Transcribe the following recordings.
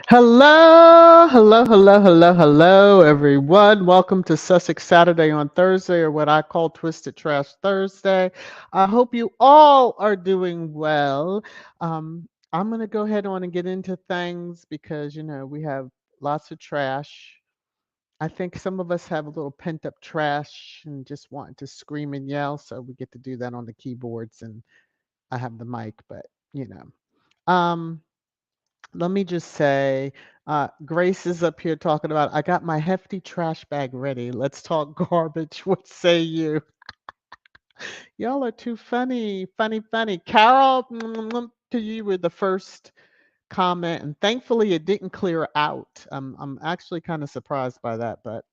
Hello, everyone. Welcome to Sussex Saturday on Thursday, or what I call Twisted Trash Thursday. I hope you all are doing well. I'm going to go ahead on and get into things because, we have lots of trash. I think some of us have a little pent up trash and just wanting to scream and yell. So we get to do that on the keyboards, and I have the mic, but, you know. Let me just say, Grace is up here talking about, I got my hefty trash bag ready. Let's talk garbage. What say you? Y'all are too funny, funny. Carol, to you were the first comment, and thankfully it didn't clear out. I'm actually kind of surprised by that, but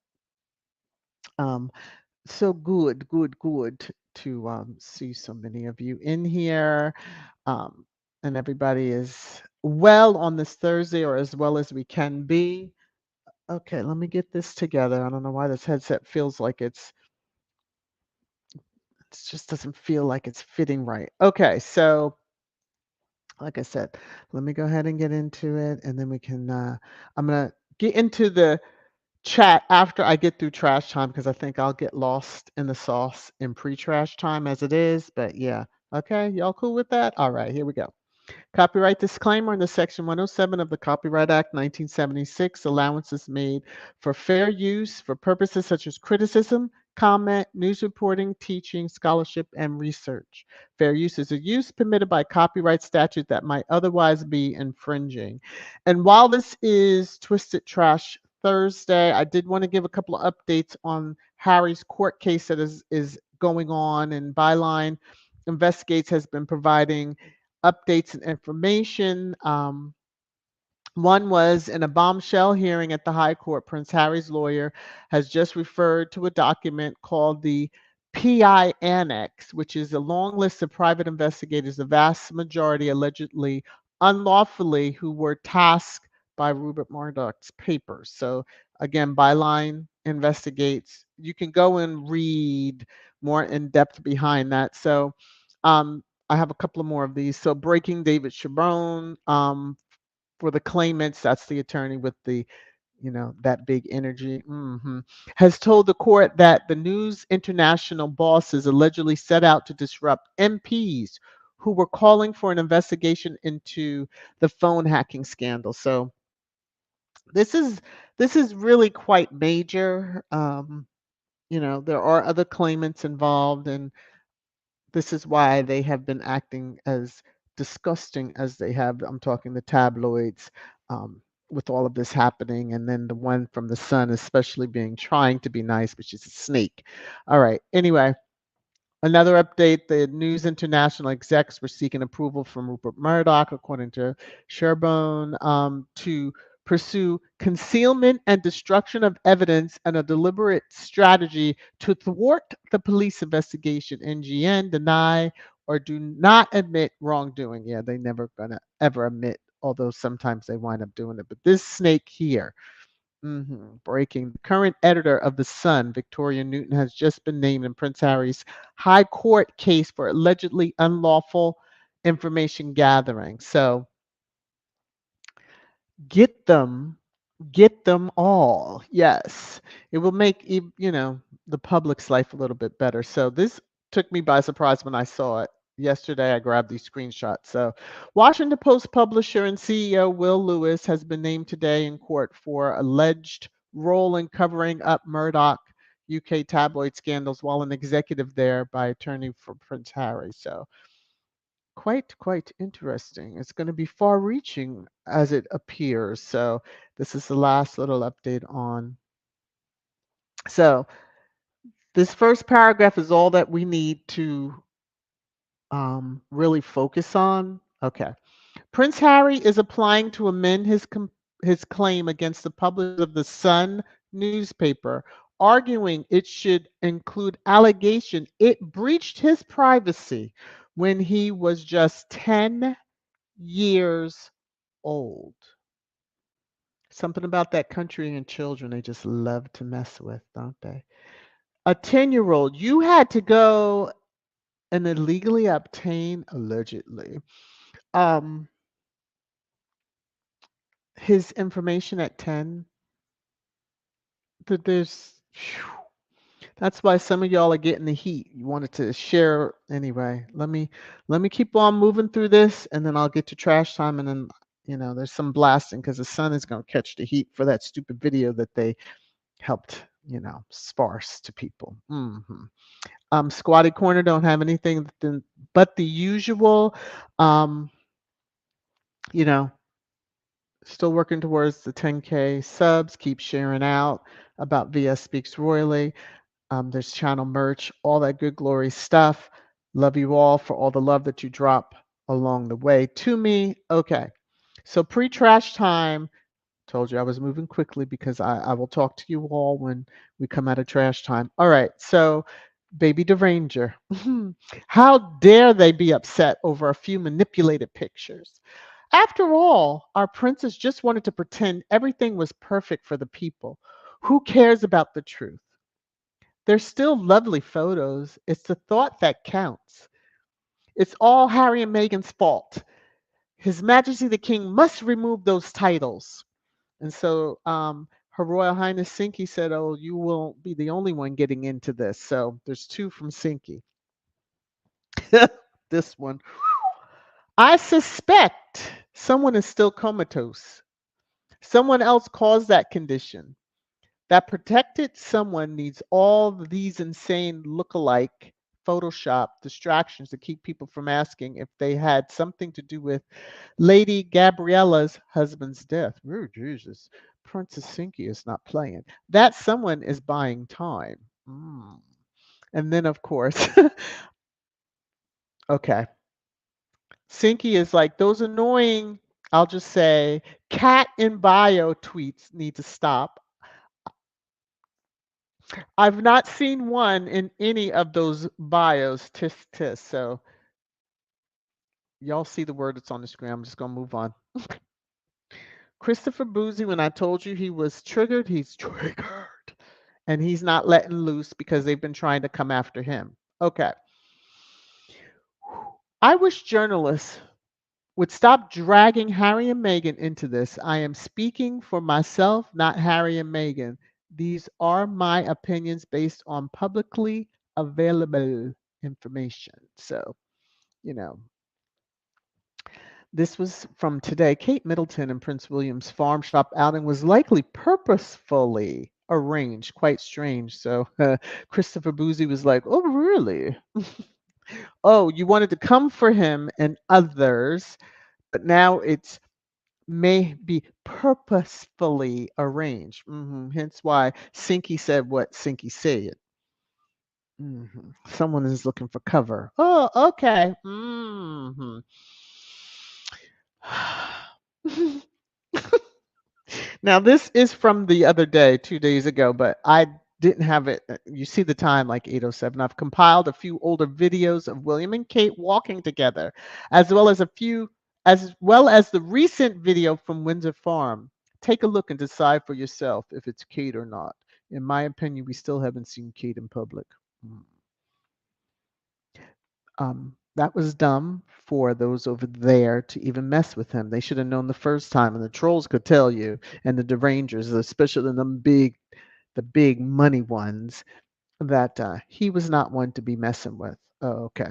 um, so good to see so many of you in here. Um, and everybody is well on this Thursday, or as well as we can be. Okay, let me get this together. I don't know why this headset feels like it just doesn't feel like it's fitting right. Okay, so like I said, let me go ahead and get into it, and then we can. I'm gonna get into the chat after I get through trash time because I think I'll get lost in the sauce in pre-trash time as it is. But yeah, okay, y'all cool with that? All right, here we go. Copyright disclaimer under Section 107 of the Copyright Act 1976, allowance is made for fair use for purposes such as criticism, comment, news reporting, teaching, scholarship, and research. Fair use is a use permitted by copyright statute that might otherwise be infringing. And while this is Twisted Trash Thursday, I did want to give a couple of updates on Harry's court case that is going on, and Byline Investigates has been providing updates and information. One was in a bombshell hearing at the High Court, Prince Harry's lawyer has just referred to a document called the PI Annex, which is a long list of private investigators, the vast majority allegedly unlawfully, who were tasked by Rupert Murdoch's papers. So again, Byline Investigates. You can go and read more in depth behind that. So I have a couple of more of these. So breaking David Sharon, for the claimants, that's the attorney with the, that big energy, has told the court that the News International bosses allegedly set out to disrupt MPs who were calling for an investigation into the phone hacking scandal. So this is this is really quite major. There are other claimants involved, and this is why they have been acting as disgusting as they have. I'm talking the tabloids, with all of this happening, and then the one from the Sun, especially being trying to be nice, but she's a snake. All right. Anyway, another update: the News International execs were seeking approval from Rupert Murdoch, according to Sherbone, to pursue concealment and destruction of evidence and a deliberate strategy to thwart the police investigation. NGN deny or do not admit wrongdoing. Yeah, they never gonna ever admit, although sometimes they wind up doing it. But this snake here, breaking. The current editor of The Sun, Victoria Newton, has just been named in Prince Harry's High Court case for allegedly unlawful information gathering. So get them, get them all. Yes, it will make the public's life a little bit better. So this took me by surprise when I saw it yesterday. I grabbed these screenshots. So Washington Post publisher and CEO Will Lewis has been named today in court for alleged role in covering up Murdoch UK tabloid scandals while an executive there by attorney for Prince Harry. So quite interesting. It's going to be far reaching as it appears. So this is the last little update on. So this first paragraph is all that we need to really focus on. Okay. Prince Harry is applying to amend his claim against the publisher of the Sun newspaper, arguing it should include allegation it breached his privacy when he was just 10 years old. Something about that country and children they just love to mess with, don't they? A 10-year-old, you had to go and illegally obtain, allegedly, um, his information at 10, that there's that's why some of y'all are getting the heat. You wanted to share anyway. Let me keep on moving through this, and then I'll get to trash time, and then there's some blasting because the sun is going to catch the heat for that stupid video that they helped sparse to people. Squatty Corner don't have anything but the usual. Um, you know, Still working towards the 10K subs. Keep sharing out about VS Speaks Royally. There's channel merch, all that good glory stuff. Love you all for all the love that you drop along the way to me. Okay, so pre-trash time. Told you I was moving quickly because I will talk to you all when we come out of trash time. All right, so baby Deranger. How dare they be upset over a few manipulated pictures? After all, our princess just wanted to pretend everything was perfect for the people. Who cares about the truth? They're still lovely photos. It's the thought that counts. It's all Harry and Meghan's fault. His Majesty the King must remove those titles. And so Her Royal Highness Sinky said, "Oh, you won't be the only one getting into this." So there's two from Sinky. This one. I suspect someone is still comatose. Someone else caused that condition. That protected someone needs all these insane look-alike Photoshop distractions to keep people from asking if they had something to do with Lady Gabriella's husband's death. Oh, Jesus. Princess Sinky is not playing. That someone is buying time. Mm. And then, of course, okay, Sinky is like, those annoying, I'll just say, cat in bio tweets need to stop. I've not seen one in any of those bios. Tisk tisk. So y'all see the word that's on the screen. I'm just gonna move on. Christopher Boozy, when I told you he was triggered, he's triggered. And he's not letting loose because they've been trying to come after him. Okay. I wish journalists would stop dragging Harry and Meghan into this. I am speaking for myself, not Harry and Meghan. These are my opinions based on publicly available information. So, you know, this was from today. Kate Middleton and Prince William's farm shop outing was likely purposefully arranged. Quite strange. So, Christopher Boozy was like, "Oh, really? Oh, you wanted to come for him and others, but now it's may be purposefully arranged." Hence why Sinky said what Sinky said. Someone is looking for cover. Oh, okay. Now, this is from the other day, 2 days ago, but I didn't have it. You see the time, like 8:07. I've compiled a few older videos of William and Kate walking together, as well as the recent video from Windsor Farm. Take a look and decide for yourself if it's Kate or not. In my opinion, we still haven't seen Kate in public. Mm. That was dumb for those over there to even mess with him. They should have known the first time, and the trolls could tell you, and the derangers, especially the big money ones, that he was not one to be messing with. Oh, okay,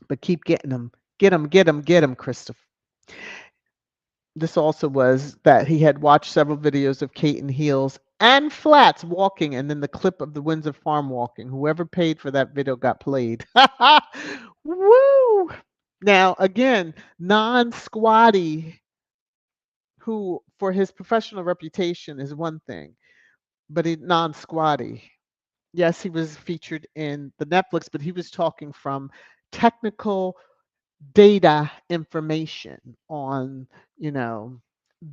but keep getting him, get him, Christopher. This also was that he had watched several videos of Kate in heels and flats walking, and then the clip of the Windsor Farm walking. Whoever paid for that video got played. Woo! Now, again, non squatty, who for his professional reputation is one thing, but he non squatty. Yes, he was featured in the Netflix, but he was talking from technical data information on, you know,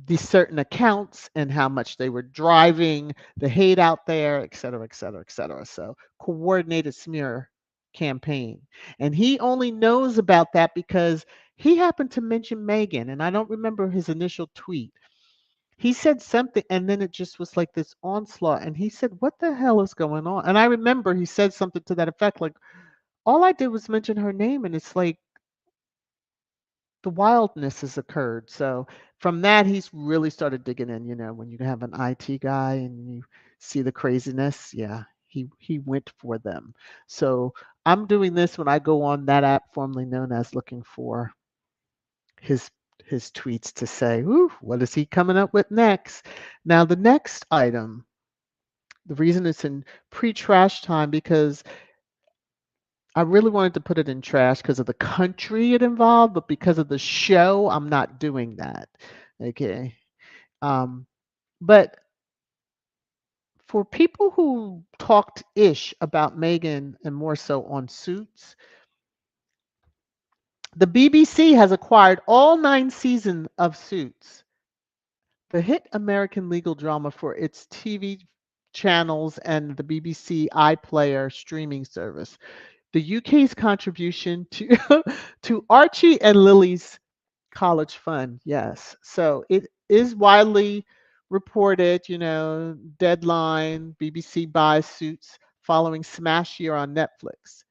the certain accounts and how much they were driving the hate out there, et cetera, et cetera, et cetera. So coordinated smear campaign. And he only knows about that because he happened to mention Meghan, and I don't remember his initial tweet. He said something, and then it just was like this onslaught. And he said, "What the hell is going on?" And I remember he said something to that effect, like, all I did was mention her name, and it's like, the wildness has occurred. So from that, he's really started digging in. When you have an IT guy and you see the craziness, yeah, he went for them. So I'm doing this when I go on that app formerly known as, looking for his his tweets to say, "Ooh, what is he coming up with next?" Now, the next item, the reason it's in pre-trash time, because I really wanted to put it in trash because of the country it involved, but because of the show, I'm not doing that. Okay. Um, but for people who talked ish about Meghan and more so on Suits, the BBC has acquired all 9 seasons of Suits, the hit American legal drama, for its TV channels and the BBC iPlayer streaming service. The UK's contribution to to Archie and Lily's college fund, yes. So it is widely reported, Deadline, BBC buys Suits following smash year on Netflix.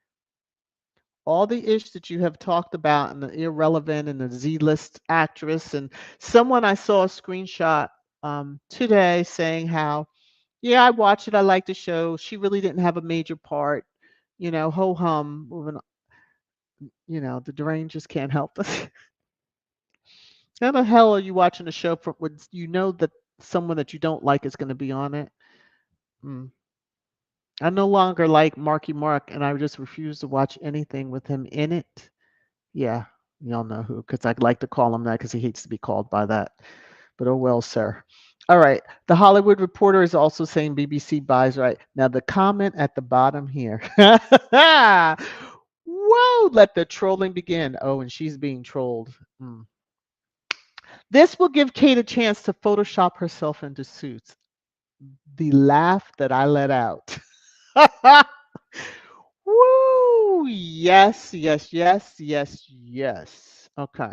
All the ish that you have talked about, and the irrelevant and the Z-list actress, and someone, I saw a screenshot today saying how, yeah, I watched it, I liked the show. She really didn't have a major part, ho hum. Moving, the deranged just can't help us. How the hell are you watching a show for when you know that someone that you don't like is going to be on it? Mm. I no longer like Marky Mark, and I just refuse to watch anything with him in it. Yeah, y'all know who, because I'd like to call him that because he hates to be called by that. But oh well, sir. All right. The Hollywood Reporter is also saying BBC buys right. Now, the comment at the bottom here. Whoa, let the trolling begin. Oh, and she's being trolled. Mm. This will give Kate a chance to Photoshop herself into Suits. The laugh that I let out. Woo! Yes, yes, yes, yes, yes. Okay.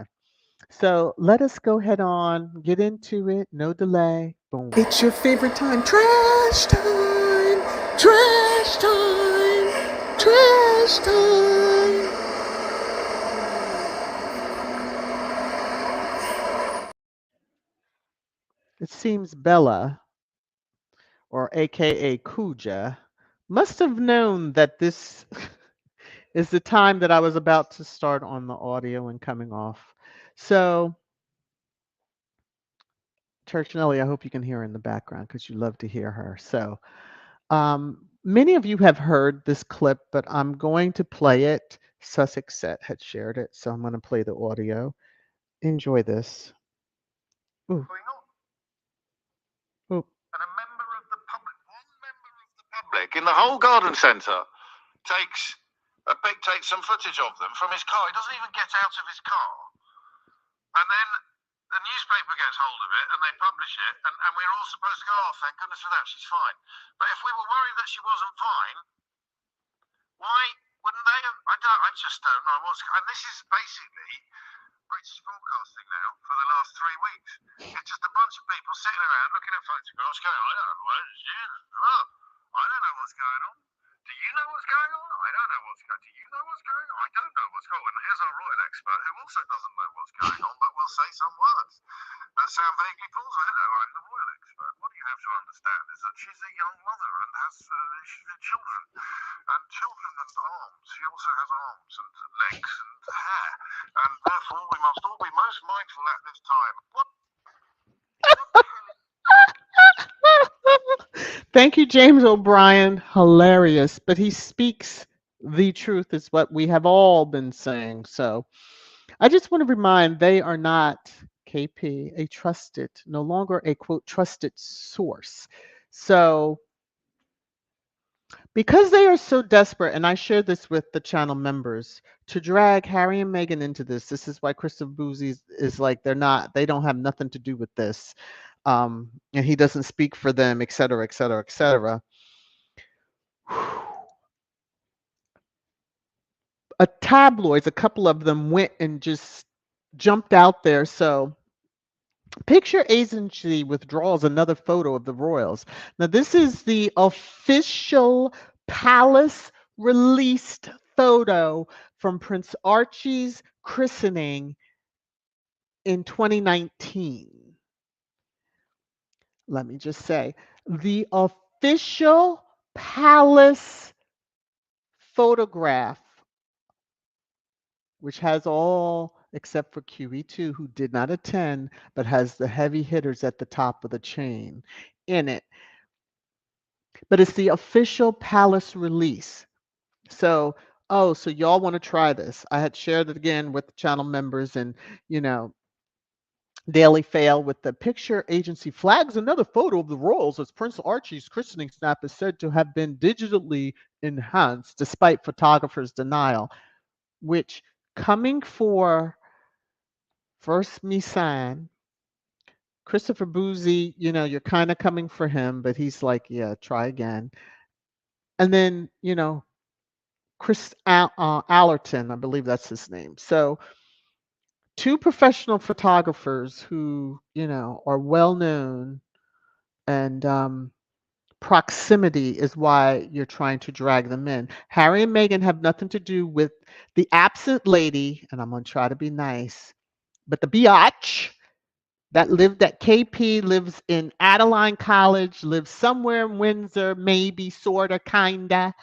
So let us go ahead on, get into it, no delay. Boom. It's your favorite time. Trash time! Trash time! Trash time! It seems Bella, or AKA Kuja, must have known that this is the time that I was about to start on the audio and coming off. So, Church Nelly, I hope you can hear her in the background because you love to hear her. So, many of you have heard this clip, but I'm going to play it. Sussex Set had shared it, so I'm going to play the audio. Enjoy this. Ooh. Ooh. And a member of the public, one member of the public in the whole garden centre takes some footage of them from his car. He doesn't even get out of his car. And then the newspaper gets hold of it and they publish it, and we're all supposed to go, oh, thank goodness for that, she's fine. But if we were worried that she wasn't fine, why wouldn't they have? I just don't know what's. And this is basically British broadcasting now for the last 3 weeks. It's just a bunch of people sitting around looking at photographs going, I don't know what's going on. Do you know what's going on? I don't know what's going on. Do you know what's going on? I don't know what's going on. And here's our royal expert who also doesn't know what's going on, but will say some words that sound vaguely plausible. Hello, I'm the royal expert. What you have to understand is that she's a young mother and has children. And children and arms. She also has arms and legs and hair. And therefore we must all be most mindful at this time. What Thank you, James O'Brien. Hilarious. But he speaks the truth, is what we have all been saying. So I just want to remind, they are not, KP, a trusted, no longer a quote, trusted source. So because they are so desperate, and I share this with the channel members, to drag Harry and Meghan into this is why Christopher Boozy is like, they don't have nothing to do with this. And he doesn't speak for them, et cetera, et cetera, et cetera. A tabloids, a couple of them went and just jumped out there. So Picture Agency withdraws another photo of the royals. Now, this is the official palace released photo from Prince Archie's christening in 2019. Let me just say, the official palace photograph, which has all except for QE2, who did not attend, but has the heavy hitters at the top of the chain in it. But it's the official palace release. So, oh, so y'all want to try this? I had shared it again with the channel members and, you know, Daily Fail with the picture agency flags another photo of the royals as Prince Archie's christening snap is said to have been digitally enhanced despite photographers' denial, which coming for first Misan, Christopher Boozy, you know, you're kind of coming for him, but he's like, yeah, try again. And then, you know, Allerton, I believe that's his name. So, two professional photographers who, you know, are well known and proximity is why you're trying to drag them in. Harry and Meghan have nothing to do with the absent lady, and I'm going to try to be nice, but the biatch that lived at KP, lives in Adeline College, lives somewhere in Windsor, maybe, sorta, kinda,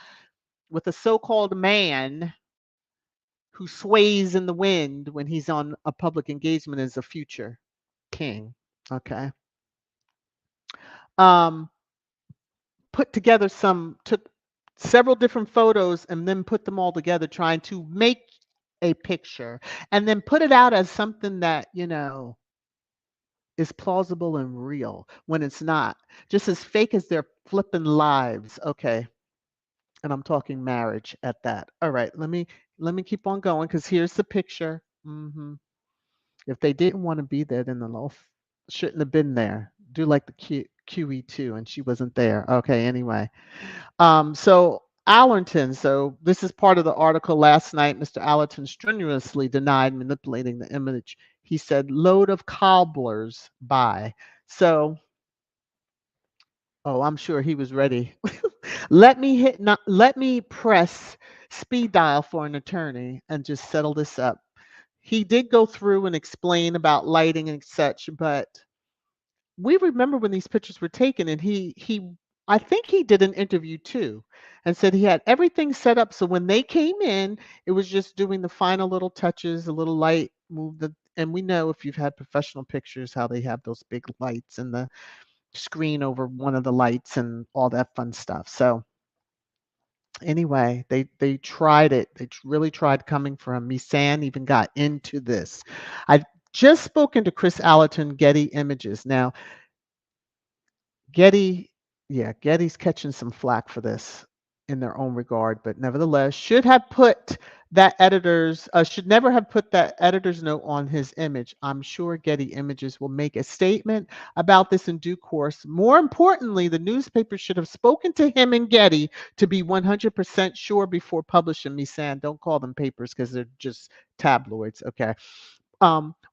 with a so called man who sways in the wind when he's on a public engagement as a future king. Okay. Um, put together took several different photos and then put them all together trying to make a picture and then put it out as something that, you know, is plausible and real when it's not. Just as fake as their flipping lives. Okay. And I'm talking marriage at that. All right, let me keep on going because here's the picture. If they didn't want to be there, then the loaf shouldn't have been there. Do like the QE2, and she wasn't there. Okay, anyway. So Allerton, so this is part of the article last night. Mr. Allerton strenuously denied manipulating the image. He said, load of cobblers by. So, oh, I'm sure he was ready. Let me press speed dial for an attorney and just settle this up. He did go through and explain about lighting and such, but we remember when these pictures were taken and he I think he did an interview too and said he had everything set up so when they came in it was just doing the final little touches, a little light move the and we know if you've had professional pictures how they have those big lights and the screen over one of the lights and all that fun stuff. So anyway, they tried it. Really tried coming for him. Misan even got into this. I've just spoken to Chris Allerton, Getty Images. Now, Getty, yeah, Getty's catching some flack for this in their own regard, but nevertheless, should never have put that editor's note on his image. I'm sure Getty Images will make a statement about this in due course. More importantly, the newspaper should have spoken to him and Getty to be 100% sure before publishing. Me saying, don't call them papers because they're just tabloids. Okay.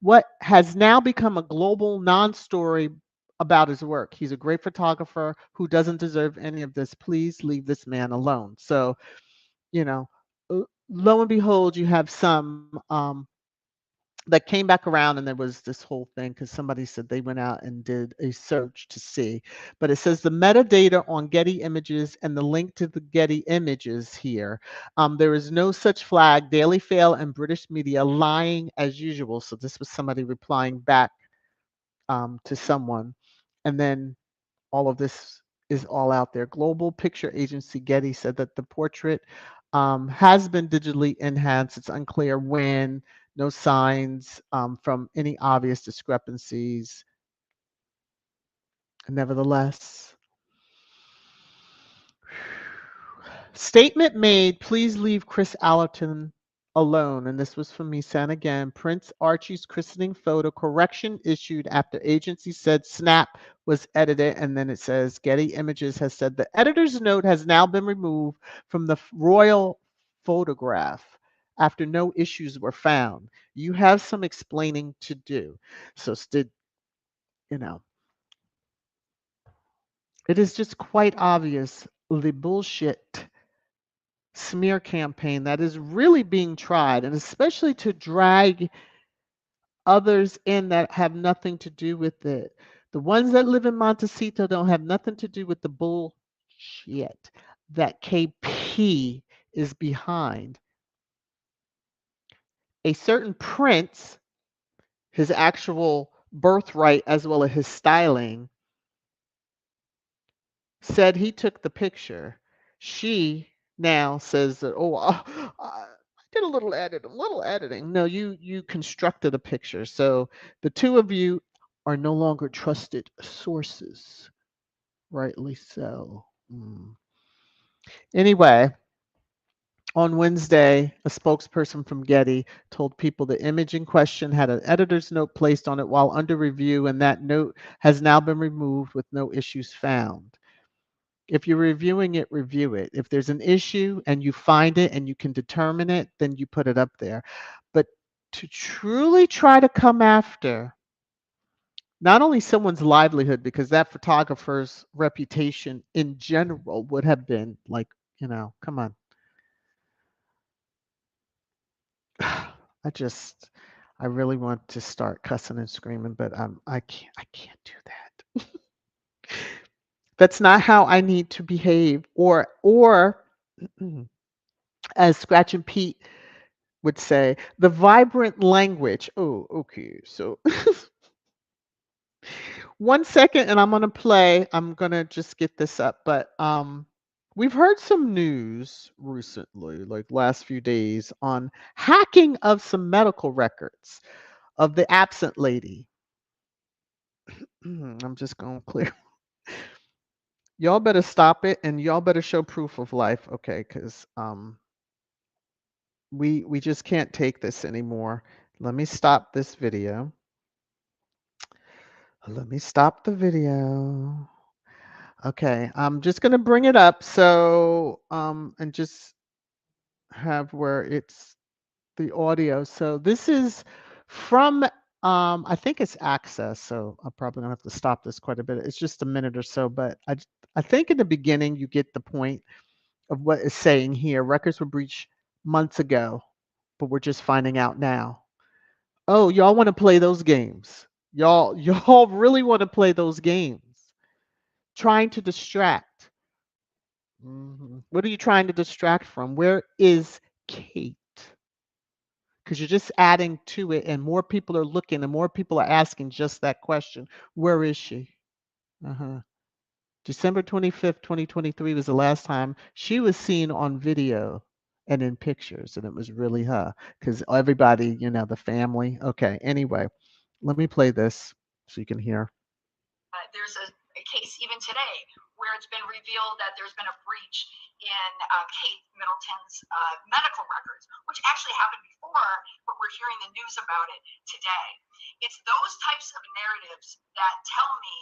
What has now become a global non-story about his work. He's a great photographer who doesn't deserve any of this. Please leave this man alone. So, you know, lo and behold, you have some that came back around and there was this whole thing because somebody said they went out and did a search to see. But it says the metadata on Getty Images and the link to the Getty Images here. There is no such flag. Daily Fail and British media lying as usual. So this was somebody replying back to someone. And then all of this is all out there. Global picture agency Getty said that the portrait has been digitally enhanced. It's unclear when, no signs from any obvious discrepancies. Nevertheless, statement made, please leave Chris Allerton alone. And this was from me, San again. Prince Archie's christening photo correction issued after agency said snap was edited. And then it says Getty Images has said the editor's note has now been removed from the royal photograph after no issues were found. You have some explaining to do. So, you know, it is just quite obvious the bullshit smear campaign that is really being tried, and especially to drag others in that have nothing to do with it. The ones that live in Montecito don't have nothing to do with the bullshit that KP is behind. A certain prince, his actual birthright as well as his styling, said he took the picture. She now says that, oh, I did a little editing. No, you constructed a picture. So the two of you are no longer trusted sources. Rightly so. Anyway, on Wednesday, a spokesperson from Getty told people the image in question had an editor's note placed on it while under review, and that note has now been removed with no issues found. If you're reviewing it, review it. If there's an issue and you find it and you can determine it, then you put it up there. But to truly try to come after not only someone's livelihood, because that photographer's reputation in general would have been like, come on. I really want to start cussing and screaming, but I can't do that. That's not how I need to behave. Or as Scratch and Pete would say, the vibrant language. Oh, okay. So 1 second and I'm gonna play. I'm gonna just get this up. But we've heard some news recently, like last few days, on hacking of some medical records of the absent lady. I'm just gonna clear. Y'all better stop it and y'all better show proof of life, okay? Because we just can't take this anymore. Let me stop this video. Let me stop the video. Okay, I'm just gonna bring it up so and just have where it's the audio. So this is from I think it's Access, so I'm probably gonna have to stop this quite a bit. It's just a minute or so, but I think in the beginning you get the point of what it's saying here. Records were breached months ago, but we're just finding out now. Oh, y'all want to play those games. Y'all really want to play those games. Trying to distract. What are you trying to distract from? Where is Kate? Because you're just adding to it, and more people are looking, and more people are asking just that question. Where is she? Uh-huh. December 25th, 2023 was the last time she was seen on video and in pictures, and it was really her because everybody, the family. Okay, anyway, let me play this so you can hear. There's a case even today where it's been revealed that there's been a breach in Kate Middleton's medical records, which actually happened before, but we're hearing the news about it today. It's those types of narratives that tell me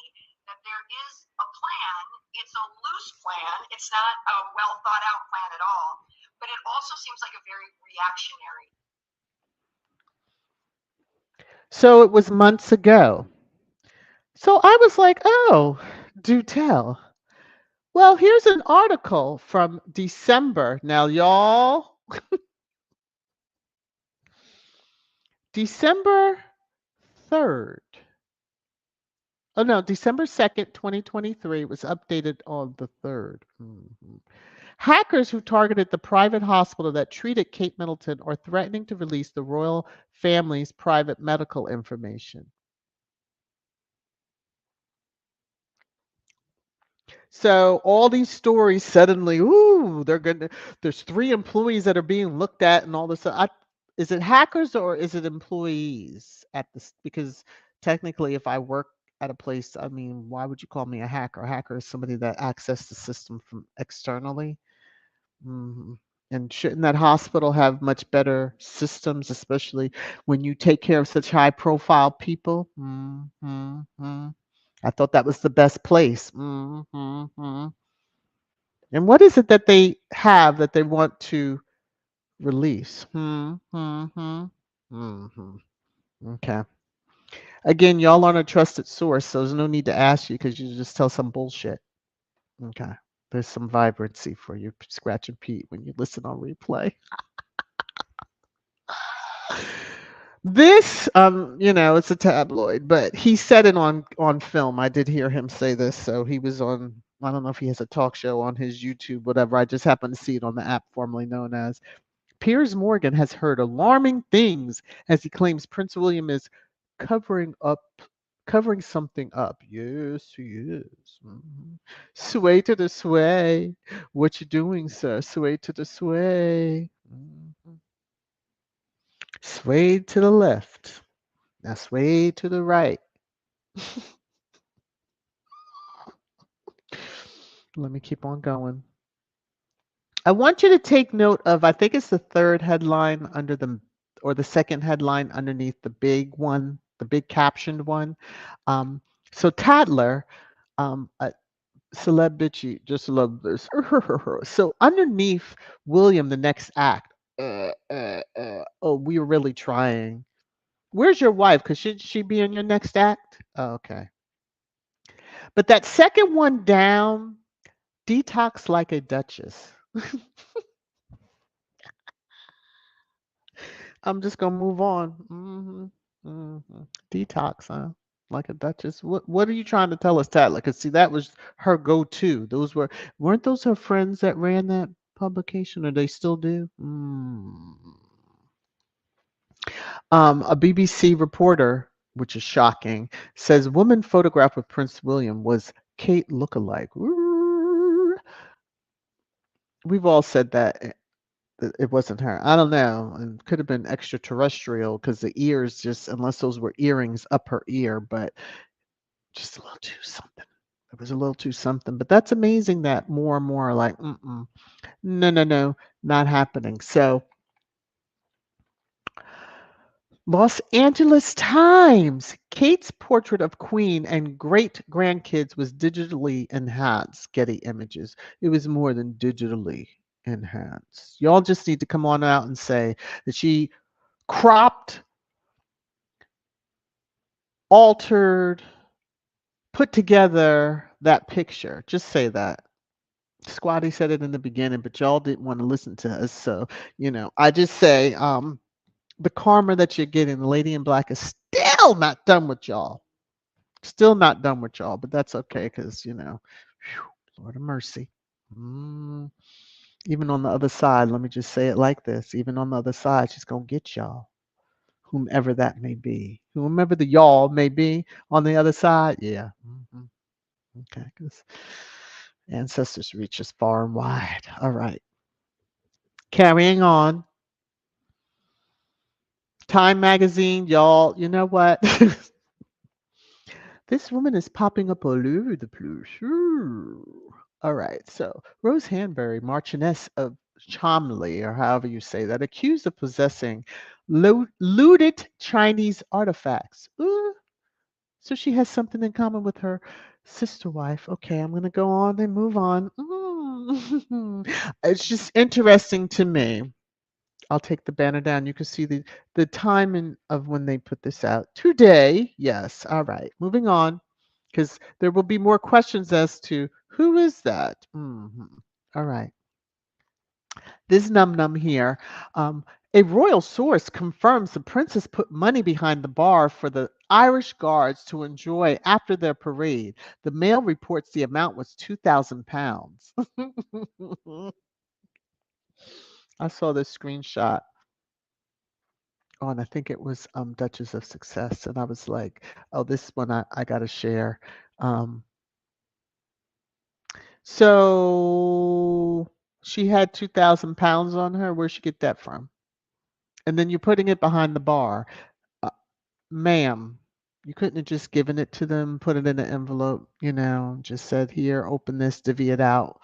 that there is a plan. It's a loose plan. It's not a well thought out plan at all, but it also seems like a very reactionary. So it was months ago. So I was like, oh, do tell. Well, here's an article from December. Now, y'all, December 3rd. Oh, no, December 2nd, 2023. It was updated on the 3rd. Hackers who targeted the private hospital that treated Kate Middleton are threatening to release the royal family's private medical information. So all these stories suddenly, ooh, there's 3 employees that are being looked at and all this. Is it hackers or is it employees at this? Because technically, if I work at a place, I mean, why would you call me a hacker? A hacker is somebody that accesses the system from externally. And shouldn't that hospital have much better systems, especially when you take care of such high profile people? I thought that was the best place. And what is it that they have that they want to release? Okay. Again, y'all aren't a trusted source, so there's no need to ask you because you just tell some bullshit. Okay. There's some vibrancy for you, Scratch and Pete, when you listen on replay. This, it's a tabloid, but he said it on film. I did hear him say this. So he was on. I don't know if he has a talk show on his YouTube, whatever. I just happened to see it on the app formerly known as. Piers Morgan has heard alarming things as he claims Prince William is covering up, covering something up. Yes, he is. Mhm. Sway to the sway. What you doing, sir? Sway to the sway. Mhm. Sway to the left. Now sway to the right. Let me keep on going. I want you to take note of, I think it's the third headline under the, or the second headline underneath the big one, the big captioned one. So Tadler, a celeb bitchy, just love this. So underneath William, the next act. Oh, we were really trying. Where's your wife? Because should she be in your next act? Oh, okay. But that second one down, detox like a duchess. I'm just gonna move on. Detox, huh? Like a duchess. What are you trying to tell us, Tadler? Because see, that was her go-to. Weren't those her friends that ran that publication, or they still do? A BBC reporter, which is shocking, says woman photographed with Prince William was Kate lookalike. Ooh. We've all said that. It wasn't her. I don't know. It could have been extraterrestrial because the ears just, unless those were earrings up her ear, but just a little too something. It was a little too something. But that's amazing that more and more are like, no, no, no, not happening. So, Los Angeles Times. Kate's portrait of Queen and great grandkids was digitally enhanced. Getty Images. It was more than digitally enhanced. Y'all just need to come on out and say that she cropped, altered, put together that picture. Just say that. Squatty said it in the beginning, but y'all didn't want to listen to us. So, I just say the karma that you're getting, the Lady in Black is still not done with y'all. Still not done with y'all, but that's okay because, Lord of mercy. Mm, even on the other side, let me just say it like this, even on the other side, she's going to get y'all. Whomever that may be, whomever the y'all may be on the other side. Yeah. Okay. Because ancestors reach as far and wide. All right. Carrying on. Time magazine, y'all. You know what? This woman is popping up all over the place. Ooh. All right. So Rose Hanbury, Marchioness of Cholmondeley, or however you say that, accused of possessing looted Chinese artifacts. Ooh. So she has something in common with her sister wife. Okay, I'm going to go on and move on. It's just interesting to me. I'll take the banner down. You can see the timing of when they put this out. Today, yes. All right, moving on, because there will be more questions as to who is that. All right. This num num here. A royal source confirms the princess put money behind the bar for the Irish guards to enjoy after their parade. The Mail reports the amount was £2,000. I saw this screenshot on, I think it was Duchess of Success, and I was like, oh, this one I got to share. Um, so she had £2,000 on her. Where'd she get that from? And then you're putting it behind the bar. Uh, Ma'am, you couldn't have just given it to them, put it in an envelope, just said, here, open this, divvy it out.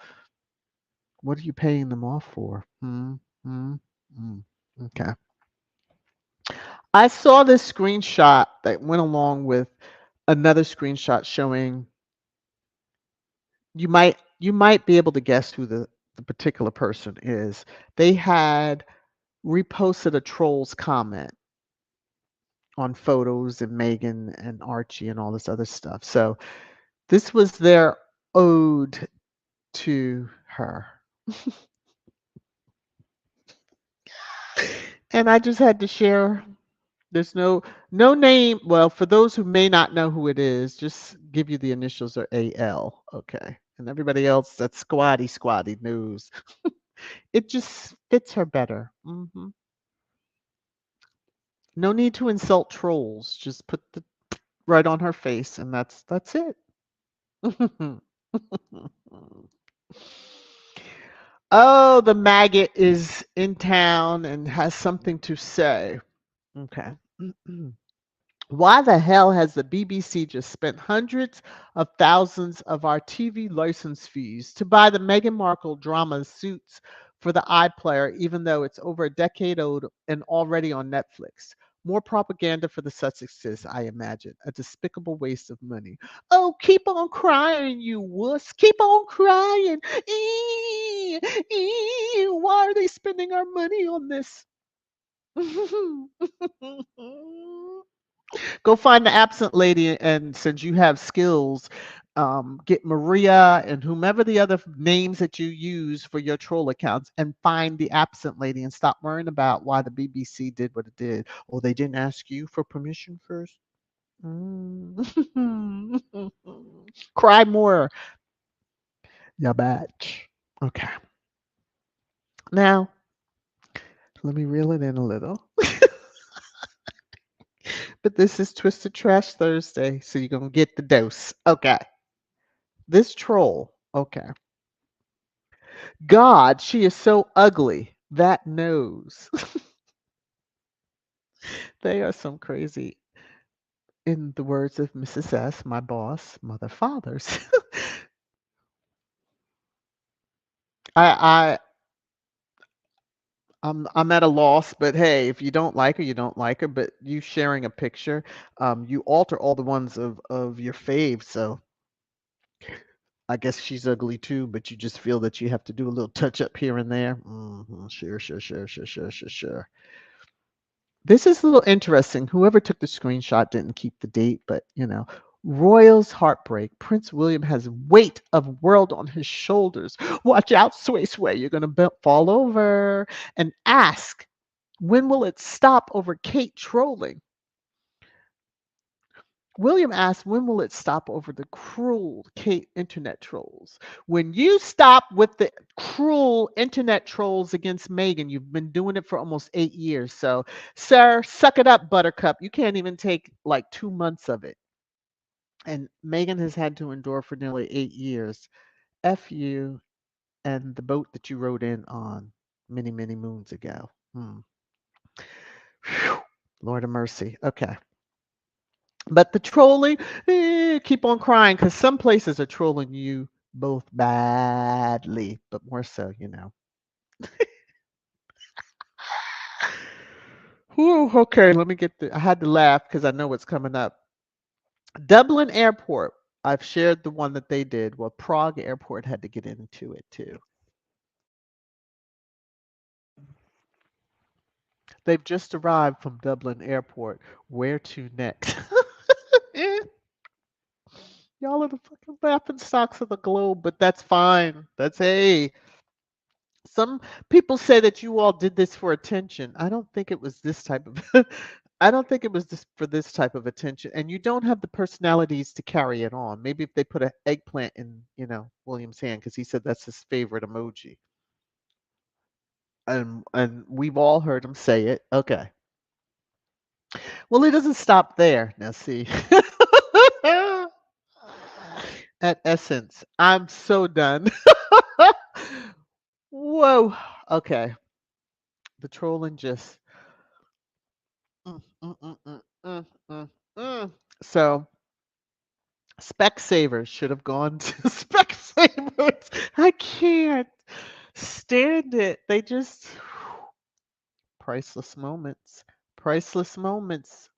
What are you paying them off for? Hmm. Okay. I saw this screenshot that went along with another screenshot showing you might be able to guess who the particular person is. They had reposted a troll's comment on photos and Meghan and Archie and all this other stuff. So this was their ode to her. And I just had to share There's no name. Well, for those who may not know who it is, just give you the initials are AL. Okay. And everybody else that's squatty knows. It just fits her better. No need to insult trolls. Just put the right on her face, and that's it. Oh, the maggot is in town and has something to say. Okay. Why the hell has the BBC just spent hundreds of thousands of our TV license fees to buy the Meghan Markle drama Suits for the iPlayer, even though it's over a decade old and already on Netflix? More propaganda for the Sussexes, I imagine. A despicable waste of money. Oh, keep on crying, you wuss. Keep on crying. Why are they spending our money on this? Go find the absent lady, and since you have skills, get Maria and whomever the other names that you use for your troll accounts, and find the absent lady, and stop worrying about why the BBC did what it did. Oh, they didn't ask you for permission first. Mm. Cry more, ya batch. Okay, now let me reel it in a little. But this is Twisted Trash Thursday, so you're gonna get the dose. Okay, this troll. Okay. God, she is so ugly. That nose. They are some crazy, in the words of Mrs. S, my boss, mother fathers. I I'm at a loss, but hey, if you don't like her, you don't like her. But you sharing a picture, you alter all the ones of your faves. So I guess she's ugly too, but you just feel that you have to do a little touch up here and there. Sure, sure, sure, sure, sure, sure, sure. This is a little interesting. Whoever took the screenshot didn't keep the date, but Royals heartbreak. Prince William has weight of world on his shoulders. Watch out, Sway Sway. You're going to fall over. And ask, when will it stop over Kate trolling? William asked, when will it stop over the cruel Kate internet trolls? When you stop with the cruel internet trolls against Megan, you've been doing it for almost 8 years. So, sir, suck it up, Buttercup. You can't even take like 2 months of it. And Megan has had to endure for nearly 8 years. F you and the boat that you rode in on many, many moons ago. Whew. Lord of mercy. Okay. But the trolling, keep on crying because some places are trolling you both badly, but more so. Whew, okay, let me get I had to laugh because I know what's coming up. Dublin Airport. I've shared the one that they did. Well, Prague Airport had to get into it too. They've just arrived from Dublin Airport. Where to next? Y'all are the fucking laughing stocks of the globe, but that's fine. That's hey. Some people say that you all did this for attention. I don't think it was this type of I don't think it was this for this type of attention. And you don't have the personalities to carry it on. Maybe if they put an eggplant in William's hand because he said that's his favorite emoji. And we've all heard him say it. Okay. Well, it doesn't stop there. Now see. At essence, I'm so done. Whoa. Okay. The trolling just Mm, mm, mm, mm, mm, mm, mm. So Specsavers should have gone to Specsavers. I can't stand it. They just priceless moments. Priceless moments.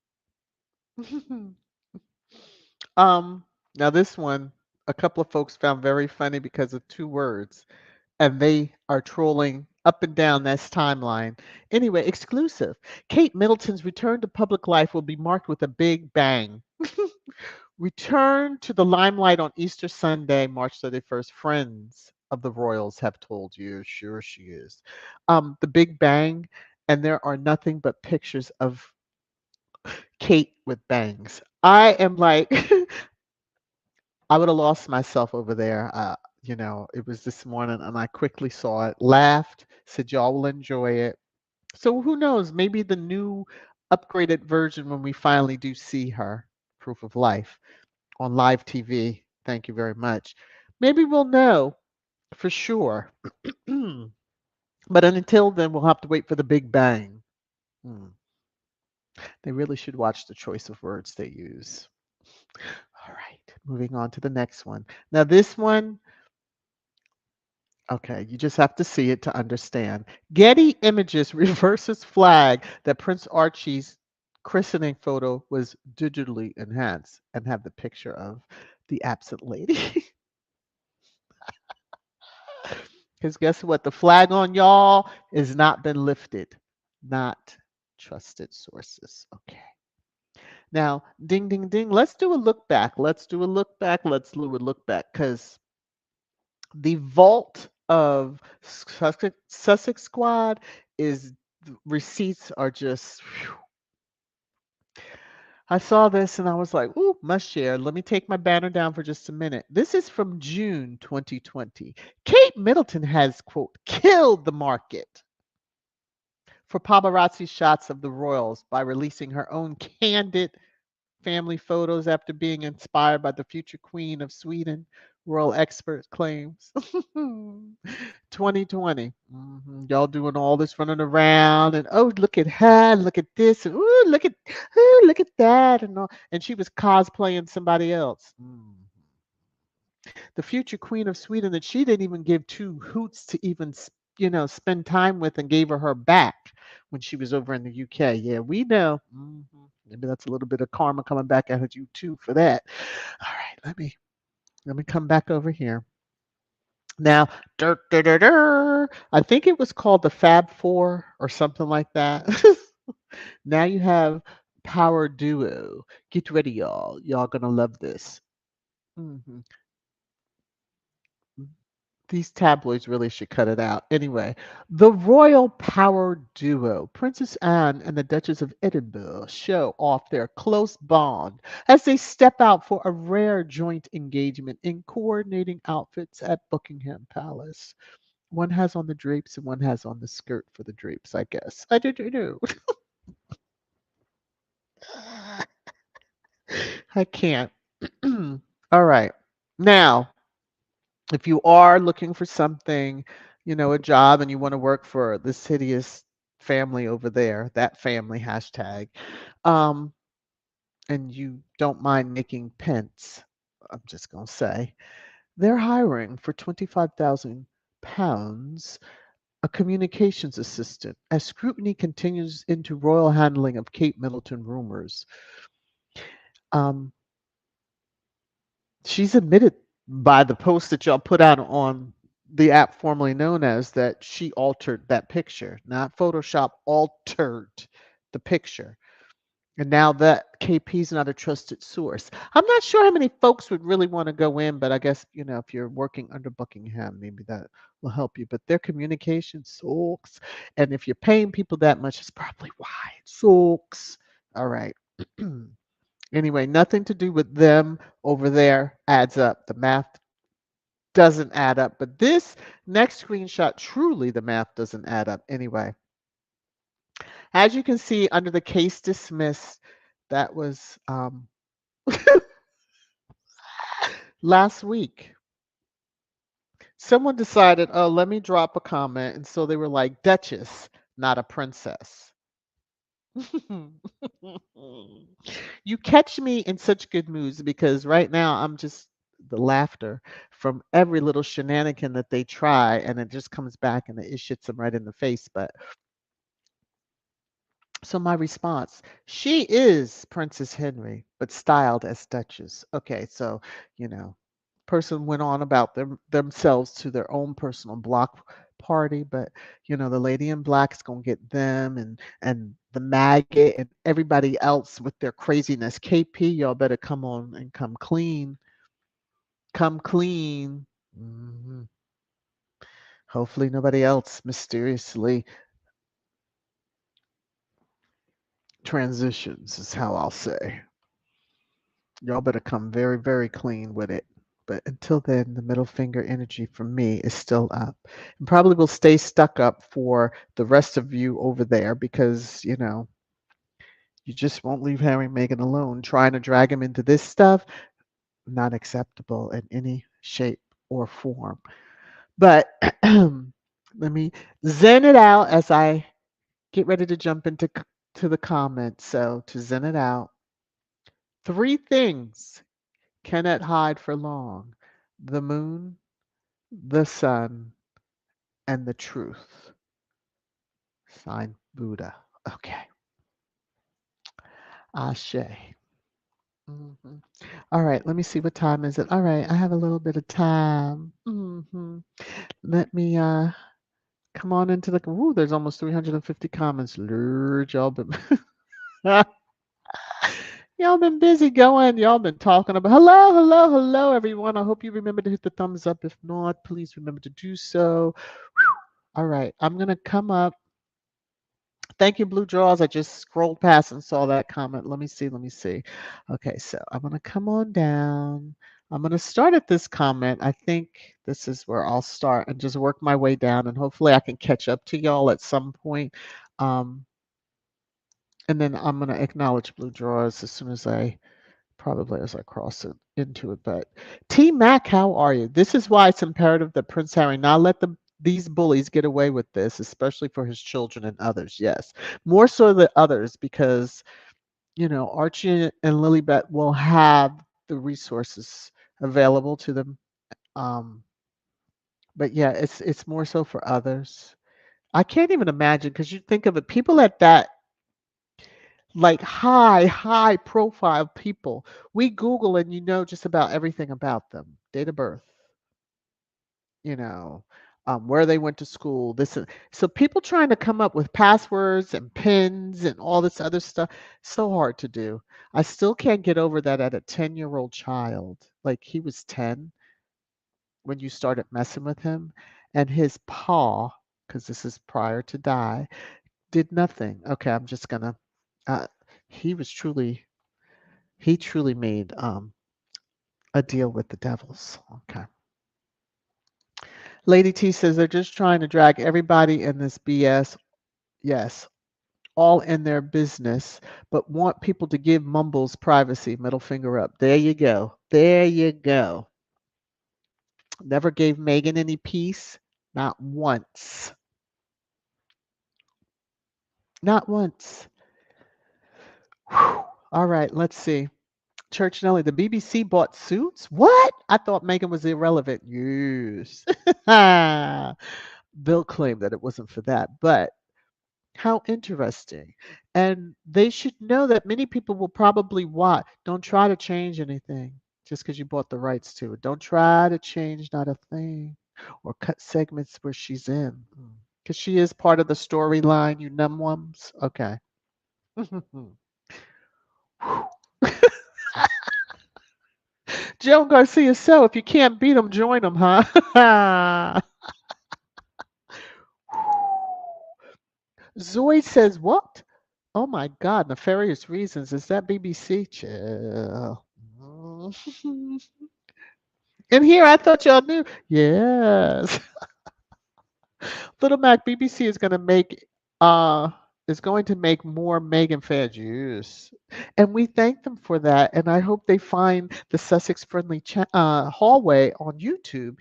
um Now this one a couple of folks found very funny because of two words, and they are trolling up and down this timeline. Anyway, exclusive. Kate Middleton's return to public life will be marked with a big bang. Return to the limelight on Easter Sunday, March 31st. Friends of the Royals have told you. Sure, she is. The Big Bang, and there are nothing but pictures of Kate with bangs. I am like, I would have lost myself over there. It was this morning and I quickly saw it, laughed, said, y'all will enjoy it. So who knows? Maybe the new upgraded version when we finally do see her, Proof of Life, on live TV. Thank you very much. Maybe we'll know for sure. But until then, we'll have to wait for the big bang. Hmm. They really should watch the choice of words they use. All right, moving on to the next one. Now, this one, okay, you just have to see it to understand. Getty Images reverses flag that Prince Archie's christening photo was digitally enhanced and have the picture of the absent lady. Because guess what? The flag on y'all has not been lifted. Not trusted sources. Okay. Now, ding, ding, ding. Let's do a look back. Let's do a look back. Let's do a look back because the vault of Sussex Squad is receipts are just. Whew. I saw this and I was like, ooh, must share. Let me take my banner down for just a minute. This is from June 2020. Kate Middleton has, quote, killed the market for paparazzi shots of the royals by releasing her own candid family photos after being inspired by the future queen of Sweden, royal expert claims. 2020. Y'all doing all this running around and oh look at her, look at this, and look at that, and all. And she was cosplaying somebody else. The future queen of Sweden that she didn't even give two hoots to even spend time with and gave her back when she was over in the UK. Yeah, we know. Maybe that's a little bit of karma coming back at you too for that. All right, let me come back over here. Now, I think it was called the Fab Four or something like that. Now you have Power Duo. Get ready, y'all. Y'all gonna love this. hmm These tabloids really should cut it out. Anyway, the royal power duo, Princess Anne and the Duchess of Edinburgh, show off their close bond as they step out for a rare joint engagement in coordinating outfits at Buckingham Palace. One has on the drapes and one has on the skirt for the drapes, I guess. I don't know. I can't. All right. Now, if you are looking for something, a job and you want to work for this hideous family over there, that family hashtag, um, and you don't mind making pence, I'm just going to say, they're hiring for £25,000 a communications assistant as scrutiny continues into royal handling of Kate Middleton rumors. Um, she's admitted by the post that y'all put out on the app formerly known as that she altered that picture, not Photoshop, altered the picture. And now that KP's not a trusted source. I'm not sure how many folks would really want to go in, but I guess, if you're working under Buckingham, maybe that will help you. But their communication sucks. And if you're paying people that much, it's probably why it sucks. All right. Anyway, nothing to do with them over there adds up. The math doesn't add up. But this next screenshot, truly the math doesn't add up. Anyway, as you can see under the case dismissed, that was last week. Someone decided, oh, let me drop a comment. And so they were like, Duchess, not a princess. You catch me in such good moods because right now I'm just the laughter from every little shenanigan that they try, and it just comes back and it shits them right in the face. But so my response, she is Princess Henry, but styled as Duchess. Okay, so you know, person went on about themselves to their own personal block party, but the lady in black is gonna get them and the maggot and everybody else with their craziness. KP, y'all better come on and come clean. Come clean. hmm Hopefully nobody else mysteriously transitions, is how I'll say. Y'all better come very, very clean with it. But until then, the middle finger energy from me is still up. And probably will stay stuck up for the rest of you over there because, you just won't leave Harry and Meghan alone. Trying to drag him into this stuff, not acceptable in any shape or form. But let me zen it out as I get ready to jump into to the comments. So to zen it out, three things cannot hide for long: the moon, the sun, and the truth. Signed Buddha. Okay. Ashe. hmm All right, let me see what time is it. All right, I have a little bit of time. Let me come on into the ooh, there's almost 350 comments. Lord, y'all been y'all been busy going. Y'all been talking about hello, hello, hello, everyone. I hope you remember to hit the thumbs up. If not, please remember to do so. All right, I'm gonna come up. Thank you, Blue Draws. I just scrolled past and saw that comment. Let me see. Let me see. Okay, so I'm going to come on down. I'm going to start at this comment. I think this is where I'll start and just work my way down, and hopefully I can catch up to y'all at some point. Um, and then I'm going to acknowledge Blue Draws as soon as probably as I cross it into it. But T Mac, how are you? This is why it's imperative that Prince Harry not let these bullies get away with this, especially for his children and others. Yes, more so than others, because Archie and Lilibet will have the resources available to them. Um, but yeah, it's more so for others. I can't even imagine because you think of it, people at that like high profile people. We Google and you know just about everything about them. Date of birth, you know, where they went to school. So people trying to come up with passwords and pins and all this other stuff, so hard to do. I still can't get over that at a 10-year-old child. Like he was 10 when you started messing with him, and his paw, because this is prior to die, did nothing. Okay, I'm just gonna. Uh, he was truly He truly made a deal with the devils. Okay. Lady T says they're just trying to drag everybody in this BS. Yes, all in their business, but want people to give Mumbles privacy. Middle finger up. There you go. There you go. Never gave Megan any peace. Not once. Not once. Whew. All right, let's see. Church Nelly, the BBC bought Suits? What? I thought Megan was irrelevant. Yes. They'll claim that it wasn't for that, but how interesting. And they should know that many people will probably watch. Don't try to change anything just because you bought the rights to it. Don't try to change not a thing or cut segments where she's in. Because she is part of the storyline, you numwums. Okay. Joe Garcia, so if you can't beat them, join them, huh? Zoe says, what? Oh my God, nefarious reasons. Is that BBC? Chill. And here, I thought y'all knew. Yes. Little Mac, BBC uh is going to make more Megan fans. Yes. And we thank them for that. And I hope they find the Sussex Friendly hallway on YouTube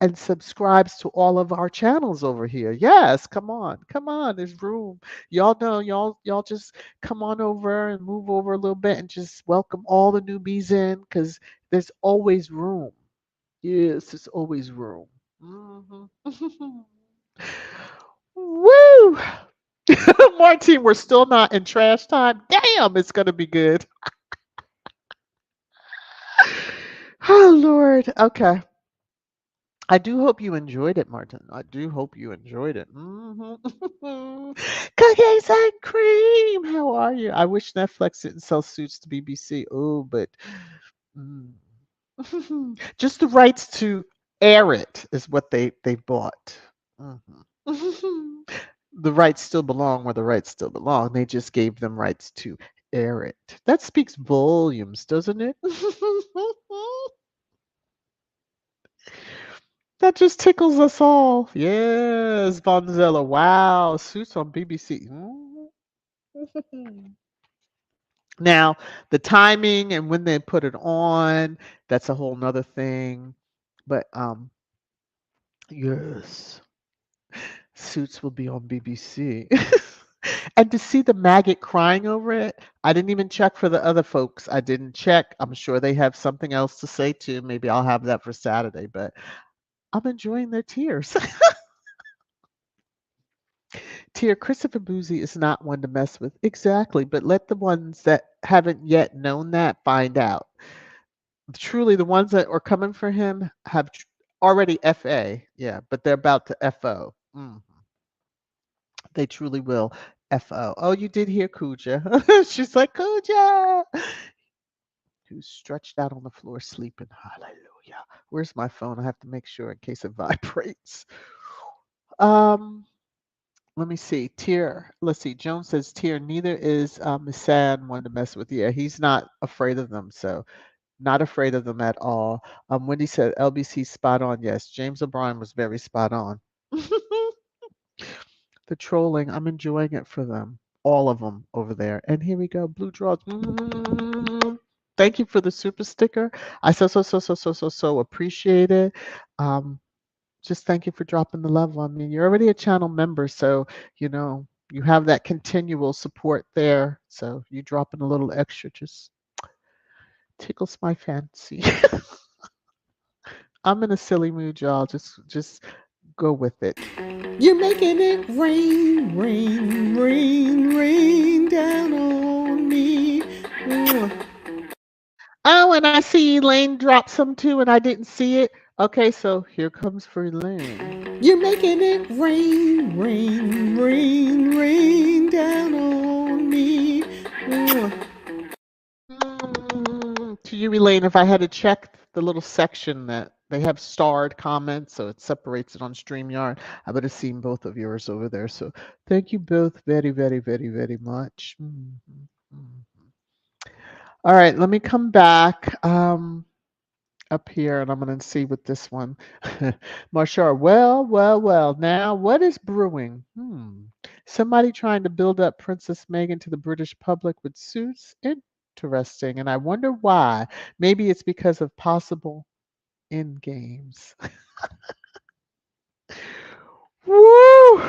and subscribes to all of our channels over here. Yes, come on. Come on. There's room. Y'all know y'all just come on over and move over a little bit and just welcome all the newbies in because there's always room. Yes, there's always room. Mhm. Woo! Martine, we're still not in trash time. Damn, it's gonna be good. Oh Lord. Okay. I do hope you enjoyed it, Martin. I do hope you enjoyed it. Cookies and cream. How are you? I wish Netflix didn't sell Suits to BBC. Oh, but mm. Just the rights to air it is what they bought. Mhm. The rights still belong where the rights still belong. They just gave them rights to air it. That speaks volumes, doesn't it? That just tickles us all. Yes, Bonzella. Wow, Suits on BBC. Now, the timing and when they put it on, that's a whole nother thing. But yes, Suits will be on BBC. And to see the maggot crying over it, I didn't even check for the other folks. I didn't check. I'm sure they have something else to say too. Maybe I'll have that for Saturday, but I'm enjoying their tears. Tear Christopher Boozy is not one to mess with. Exactly, but let the ones that haven't yet known that find out. Truly, the ones that are coming for him have already FA. Yeah, but they're about to FO. They truly will FO. Oh, you did hear Kuja. She's like, Kuja, who's stretched out on the floor sleeping. Hallelujah. Where's my phone? I have to make sure in case it vibrates. Um, Let me see. Tier. Let's see. Jones says Tier. Neither is Misan one to mess with. Yeah, he's not afraid of them. So not afraid of them at all. Wendy said LBC spot on. Yes, James O'Brien was very spot on. The trolling, I'm enjoying it for them. All of them over there. And here we go. Blue draws. Thank you for the super sticker. I so appreciate it. Um, just thank you for dropping the love on me. You're already a channel member, so you know you have that continual support there. So you dropping a little extra just tickles my fancy. I'm in a silly mood, y'all. Just go with it. You're making it rain, rain, rain, rain down on me. Oh, and I see Elaine drop some too, and I didn't see it. Okay, so here comes for Elaine. You're making it rain, rain, rain, rain down on me. To you, Elaine, if I had to check the little section that they have starred comments, so it separates it on StreamYard, I would have seen both of yours over there. So thank you both very much. All right, let me come back up here and I'm going to see with this one. Marshall, well. Now, what is brewing? Somebody trying to build up Princess Meghan to the British public with suits? Interesting. And I wonder why. Maybe it's because of possible end games. Woo!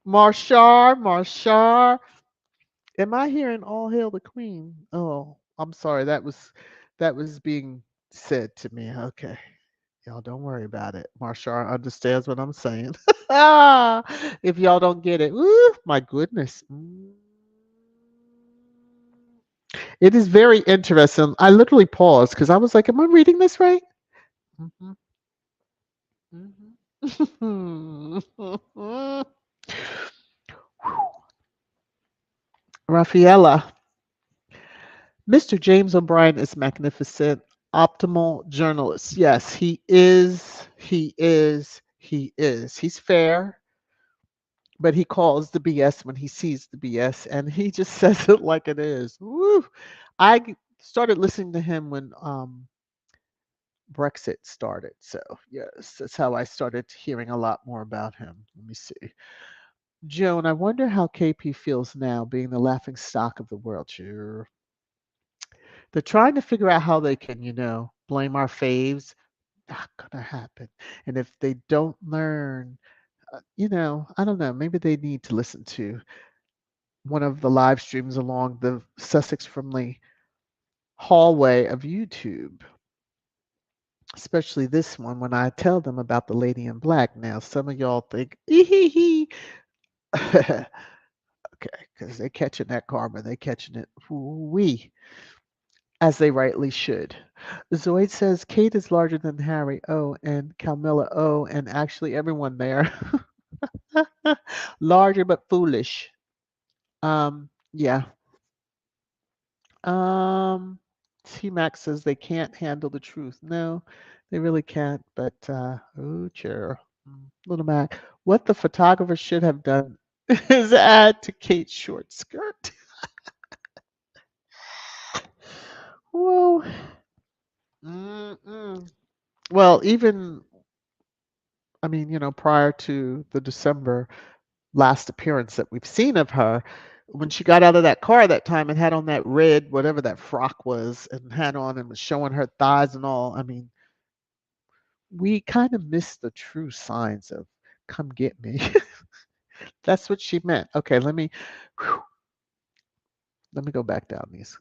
Marshall. Am I hearing all hail the queen? Oh, I'm sorry. That was being said to me. Okay. Y'all don't worry about it. Marshall understands what I'm saying. If y'all don't get it, woo, my goodness. It is very interesting. I literally paused because I was like, am I reading this right? Mhm, mhm. Rafaela, Mr. James O'Brien is magnificent, optimal journalist. Yes, he is. He is. He is. He's fair, but he calls the BS when he sees the BS, and he just says it like it is. Woo! Started listening to him when Brexit started. So yes, that's how I started hearing a lot more about him. Let me see. Joan, I wonder how KP feels now being the laughing stock of the world. Sure. They're trying to figure out how they can, blame our faves. Not gonna happen. And if they don't learn, I don't know, maybe they need to listen to one of the live streams along the Sussex Frimley hallway of YouTube, especially this one when I tell them about the lady in black. Now, some of y'all think, hee. Okay, because they're catching that karma. They're catching it. We, as they rightly should. Zoid says Kate is larger than Harry. Oh, and Camilla. Oh, and actually everyone there. Larger but foolish. Yeah. T Max says they can't handle the truth. No, they really can't. But oh, sure. Little Mac, what the photographer should have done. His ad to Kate's short skirt. Whoa. Mm-mm. Well, even, I mean, prior to the December last appearance that we've seen of her, when she got out of that car that time and had on that red, whatever that frock was, and had on and was showing her thighs and all, I mean, we kind of missed the true signs of come get me. That's what she meant. Okay, whew, let me go back down these.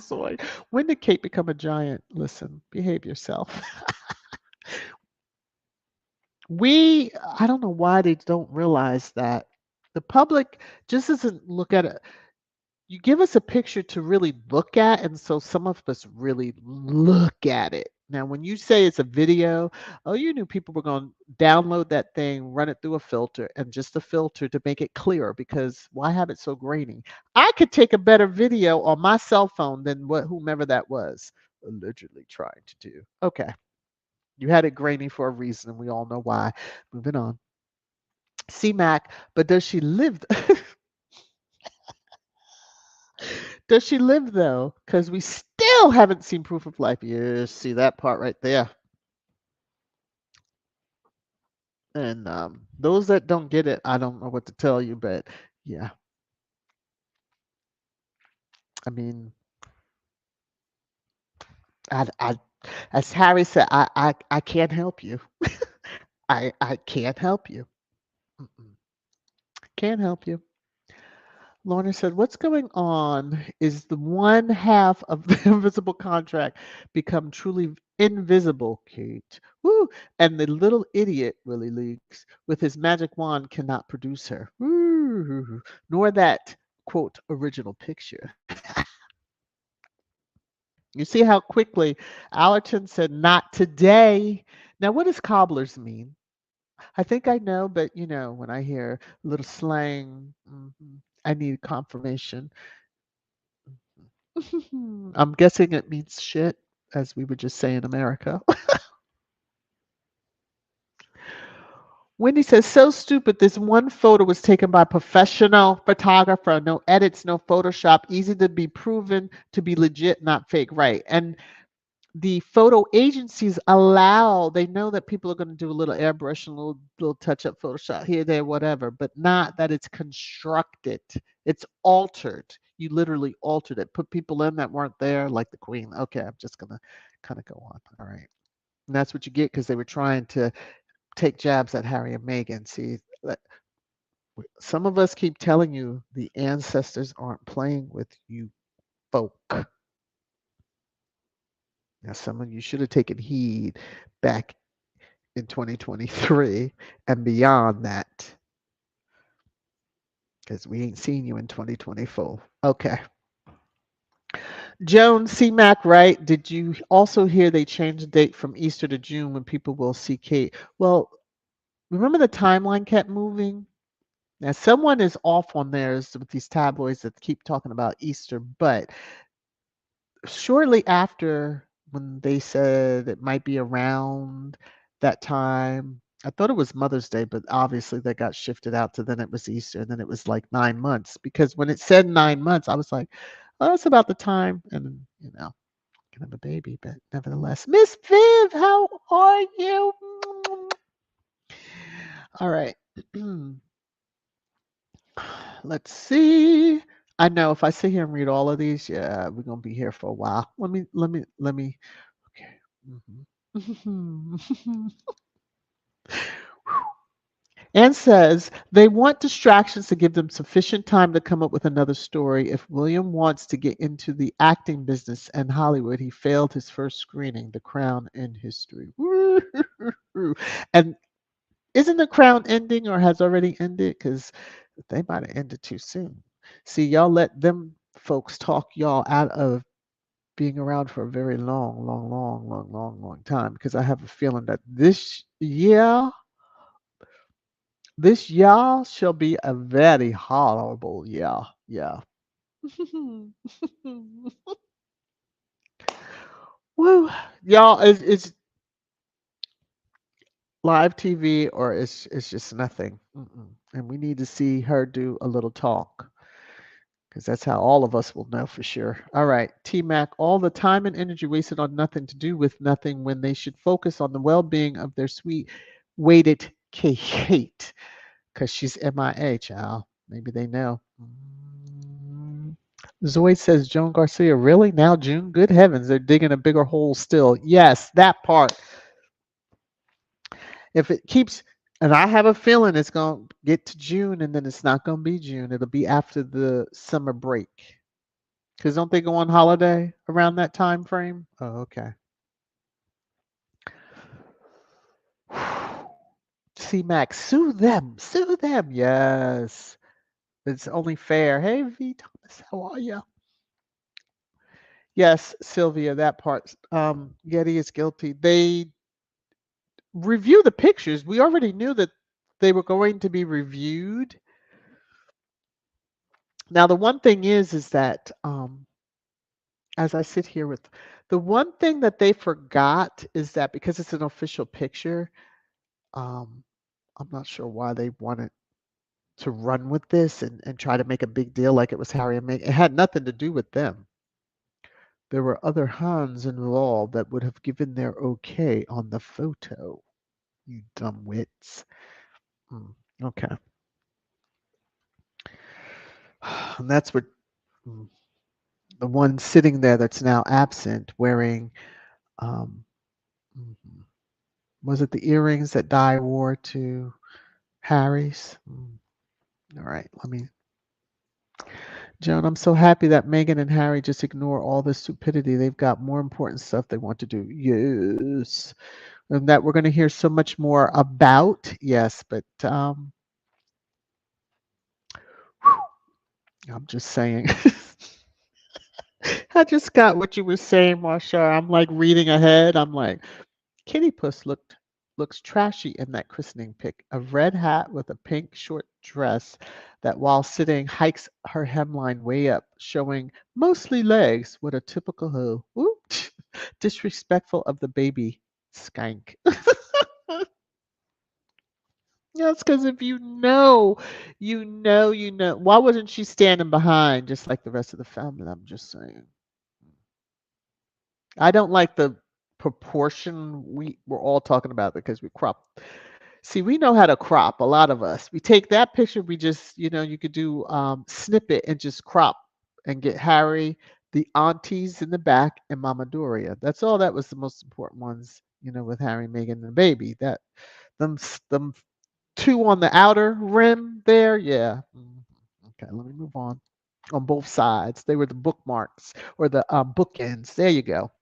So, when did Kate become a giant? Listen, behave yourself. I don't know why they don't realize that the public just doesn't look at it. You give us a picture to really look at, and so some of us really look at it. Now, when you say it's a video, oh, you knew people were going to download that thing, run it through a filter, and just a filter to make it clearer, because why have it so grainy? I could take a better video on my cell phone than what whomever that was allegedly trying to do. Okay. You had it grainy for a reason, and we all know why. Moving on. C-Mac, but does she live? Does she live though? Because we still haven't seen proof of life. You see that part right there. And those that don't get it, I don't know what to tell you, but yeah, I mean, I as Harry said, I can't help you. I can't help you. Mm-mm. Can't help you. Lorna said, "What's going on is the one half of the invisible contract become truly invisible, Kate. Woo! And the little idiot, Willie Leaks, with his magic wand cannot produce her. Woo! Nor that, quote, original picture." You see how quickly Allerton said, "Not today." Now, what does cobblers mean? I think I know, but when I hear a little slang, I need confirmation. I'm guessing it means shit, as we would just say in America. Wendy says, so stupid. This one photo was taken by a professional photographer. No edits, no Photoshop. Easy to be proven to be legit, not fake. Right. And the photo agencies they know that people are going to do a little airbrush and a little touch up Photoshop here, there, whatever, but not that it's constructed. It's altered. You literally altered it. Put people in that weren't there, like the Queen. Okay, I'm just going to kind of go on. All right. And that's what you get because they were trying to take jabs at Harry and Meghan. See, some of us keep telling you the ancestors aren't playing with you folk. Now, some of you should have taken heed back in 2023 and beyond that, because we ain't seen you in 2024. Okay. Joan C. Mac, right? Did you also hear they changed the date from Easter to June when people will see Kate? Well, remember the timeline kept moving? Now, someone is off on theirs with these tabloids that keep talking about Easter, but shortly after, when they said it might be around that time, I thought it was Mother's Day, but obviously that got shifted out to then it was Easter, and then it was like 9 months. Because when it said 9 months, I was like, oh, that's about the time. And, can have a baby, but nevertheless. Miss Viv, how are you? All right. Let's see. I know if I sit here and read all of these, yeah, we're gonna be here for a while. Let me. Okay. And says they want distractions to give them sufficient time to come up with another story. If William wants to get into the acting business and Hollywood, he failed his first screening, The Crown in history. And isn't The Crown ending or has already ended? Because they might have ended too soon. See, y'all let them folks talk y'all out of being around for a very long time. Because I have a feeling that this year shall be a very horrible year. Yeah. Woo. Y'all, it's live TV or it's just nothing. Mm-mm. And we need to see her do a little talk because that's how all of us will know for sure. All right, T Mac, all the time and energy wasted on nothing to do with nothing when they should focus on the well being of their sweet, weighted Kate because she's MIA, child. Maybe they know. Zoe says, Joan Garcia, really? Now June? Good heavens, they're digging a bigger hole still. Yes, that part. If it keeps, and I have a feeling it's going to get to June and then it's not going to be June. It'll be after the summer break. Because don't they go on holiday around that time frame? Oh, okay. C Max, sue them. Sue them. Yes. It's only fair. Hey, V Thomas, how are you? Yes, Sylvia, that part. Getty is guilty. They review the pictures. We already knew that they were going to be reviewed. Now, the one thing is that as I sit here with the one thing that they forgot is that because it's an official picture, um, I'm not sure why they wanted to run with this and try to make a big deal like it was Harry and Meghan. It had nothing to do with them. There were other Hans involved that would have given their okay on the photo. You dumb wits. Mm, okay. And that's what mm, the one sitting there that's now absent wearing, um, mhm. Was it the earrings that Di wore to Harry's? All right, let me. Joan, I'm so happy that Meghan and Harry just ignore all this stupidity. They've got more important stuff they want to do. Yes. And that we're going to hear so much more about. Yes, but I'm just saying. I just got what you were saying, Marsha. I'm like reading ahead. I'm like, Kitty Puss looks trashy in that christening pic. A red hat with a pink short dress that while sitting hikes her hemline way up, showing mostly legs. What a typical hoe. Ooh, disrespectful of the baby skank. That's because if you know, you know, you know. Why wasn't she standing behind just like the rest of the family? I'm just saying. I don't like the proportion we're all talking about because we crop. See, we know how to crop. A lot of us. We take that picture. We just, you could do snip it and just crop and get Harry, the aunties in the back, and Mama Doria. That's all. That was the most important ones. With Harry, Meghan, and the baby. Them two on the outer rim there. Yeah. Okay, let me move on. On both sides, they were the bookmarks or the bookends. There you go.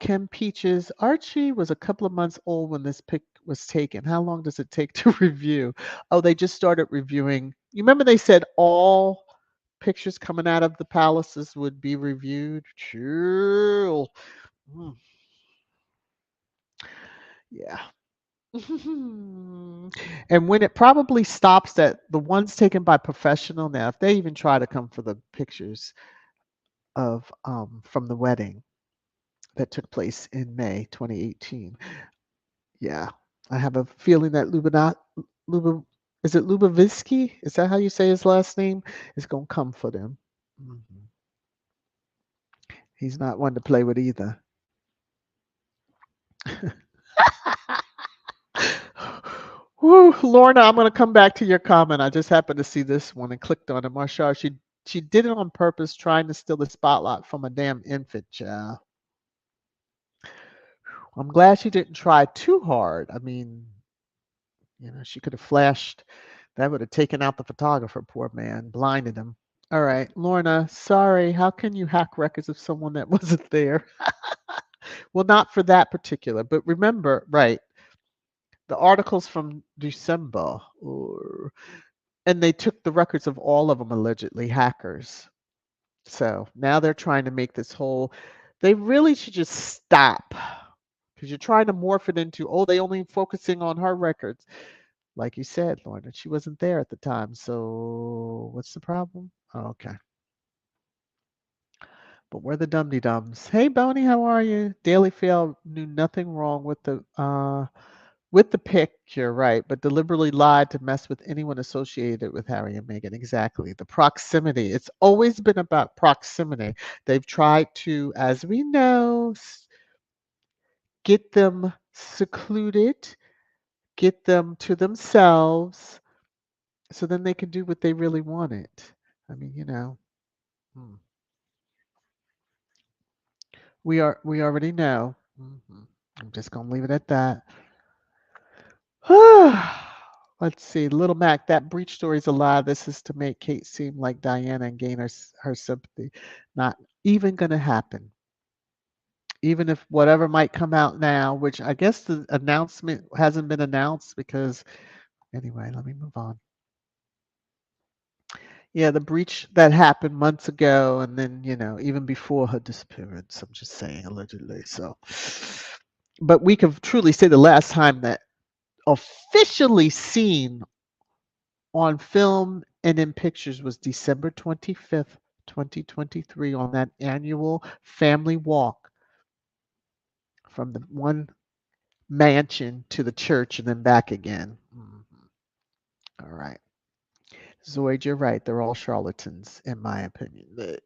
Kim Peaches, Archie was a couple of months old when this pic was taken. How long does it take to review? Oh, they just started reviewing. You remember they said all pictures coming out of the palaces would be reviewed? Sure. Mm, yeah. And when it probably stops at the ones taken by professional now, if they even try to come for the pictures of from the wedding that took place in May 2018. Yeah, I have a feeling that Lubin, is it Lubavitsky? Is that how you say his last name? Is gonna come for them. Mhm. He's not one to play with either. Whew, Lorna, I'm gonna come back to your comment. I just happened to see this one and clicked on it. Marshall, she did it on purpose, trying to steal the spotlight from a damn infant child. I'm glad she didn't try too hard. I mean, she could have flashed. That would have taken out the photographer, poor man, blinded him. All right, Lorna, sorry. How can you hack records of someone that wasn't there? Well, not for that particular, but remember, right, the articles from December, and they took the records of all of them, allegedly hackers. So now they're trying to make this whole, they really should just stop because you're trying to morph it into, oh, they only focusing on her records. Like you said, Lorna, she wasn't there at the time. So what's the problem? Oh, okay. But we're the dum dums. Hey, Boney, how are you? Daily Fail knew nothing wrong with the picture, right? But deliberately lied to mess with anyone associated with Harry and Meghan. Exactly. The proximity. It's always been about proximity. They've tried to, as we know, get them secluded, get them to themselves, so then they can do what they really wanted. I mean, hmm, we already know. I'm just gonna leave it at that. Let's see, Little Mac. That breach story is a lie. This is to make Kate seem like Diana and gain her sympathy. Not even gonna happen. Even if whatever might come out now, which I guess the announcement hasn't been announced because anyway, let me move on. Yeah, the breach that happened months ago, and then, even before her disappearance, I'm just saying allegedly. So, but we can truly say the last time that officially seen on film and in pictures was December 25th, 2023, on that annual family walk from the one mansion to the church and then back again. All right. Zoid, you're right. They're all charlatans, in my opinion.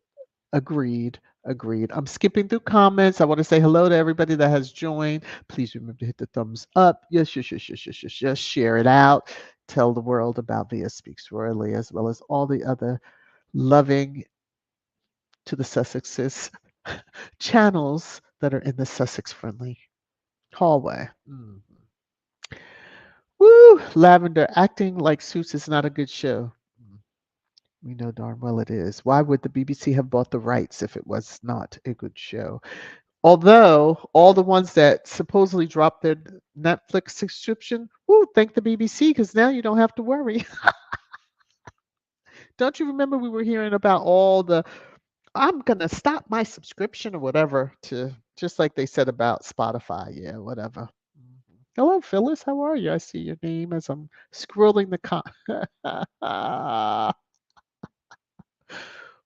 Agreed. Agreed. I'm skipping through comments. I want to say hello to everybody that has joined. Please remember to hit the thumbs up. Yes, yes, yes, yes, yes, yes, yes. Share it out. Tell the world about VS Speaks Royally, as well as all the other loving to the Sussexes channels that are in the Sussex friendly hallway. Woo! Lavender, acting like Suits is not a good show. We know darn well it is. Why would the BBC have bought the rights if it was not a good show? Although all the ones that supposedly dropped their Netflix subscription, woo, thank the BBC because now you don't have to worry. Don't you remember we were hearing about all the I'm gonna stop my subscription or whatever to just like they said about Spotify, yeah, whatever. Hello, Phyllis. How are you? I see your name as I'm scrolling the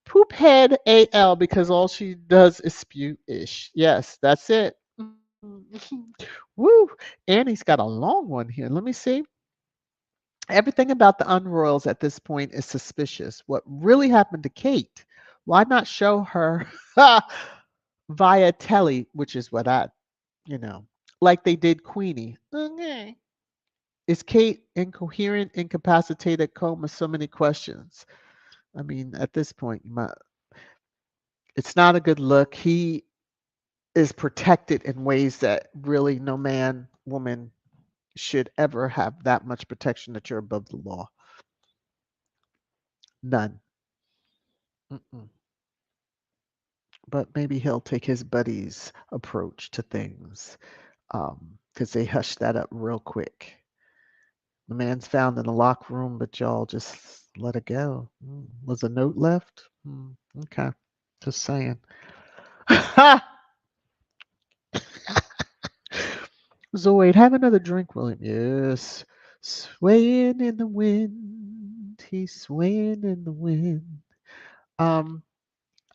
Poophead AL because all she does is spew ish. Yes, that's it. Woo! Annie's got a long one here. Let me see. Everything about the Unroyals at this point is suspicious. What really happened to Kate? Why not show her via telly, which is what you know, like they did Queenie? Okay. Is Kate incoherent, incapacitated, coma? So many questions. I mean, at this point, it's not a good look. He is protected in ways that really no man, woman should ever have that much protection that you're above the law. None. Mm-mm. But maybe he'll take his buddy's approach to things because they hushed that up real quick. The man's found in a locked room, but y'all just let it go. Was a note left? Okay. Just saying. Zoid, have another drink, William. Yes. Swaying in the wind. He's swaying in the wind. Um,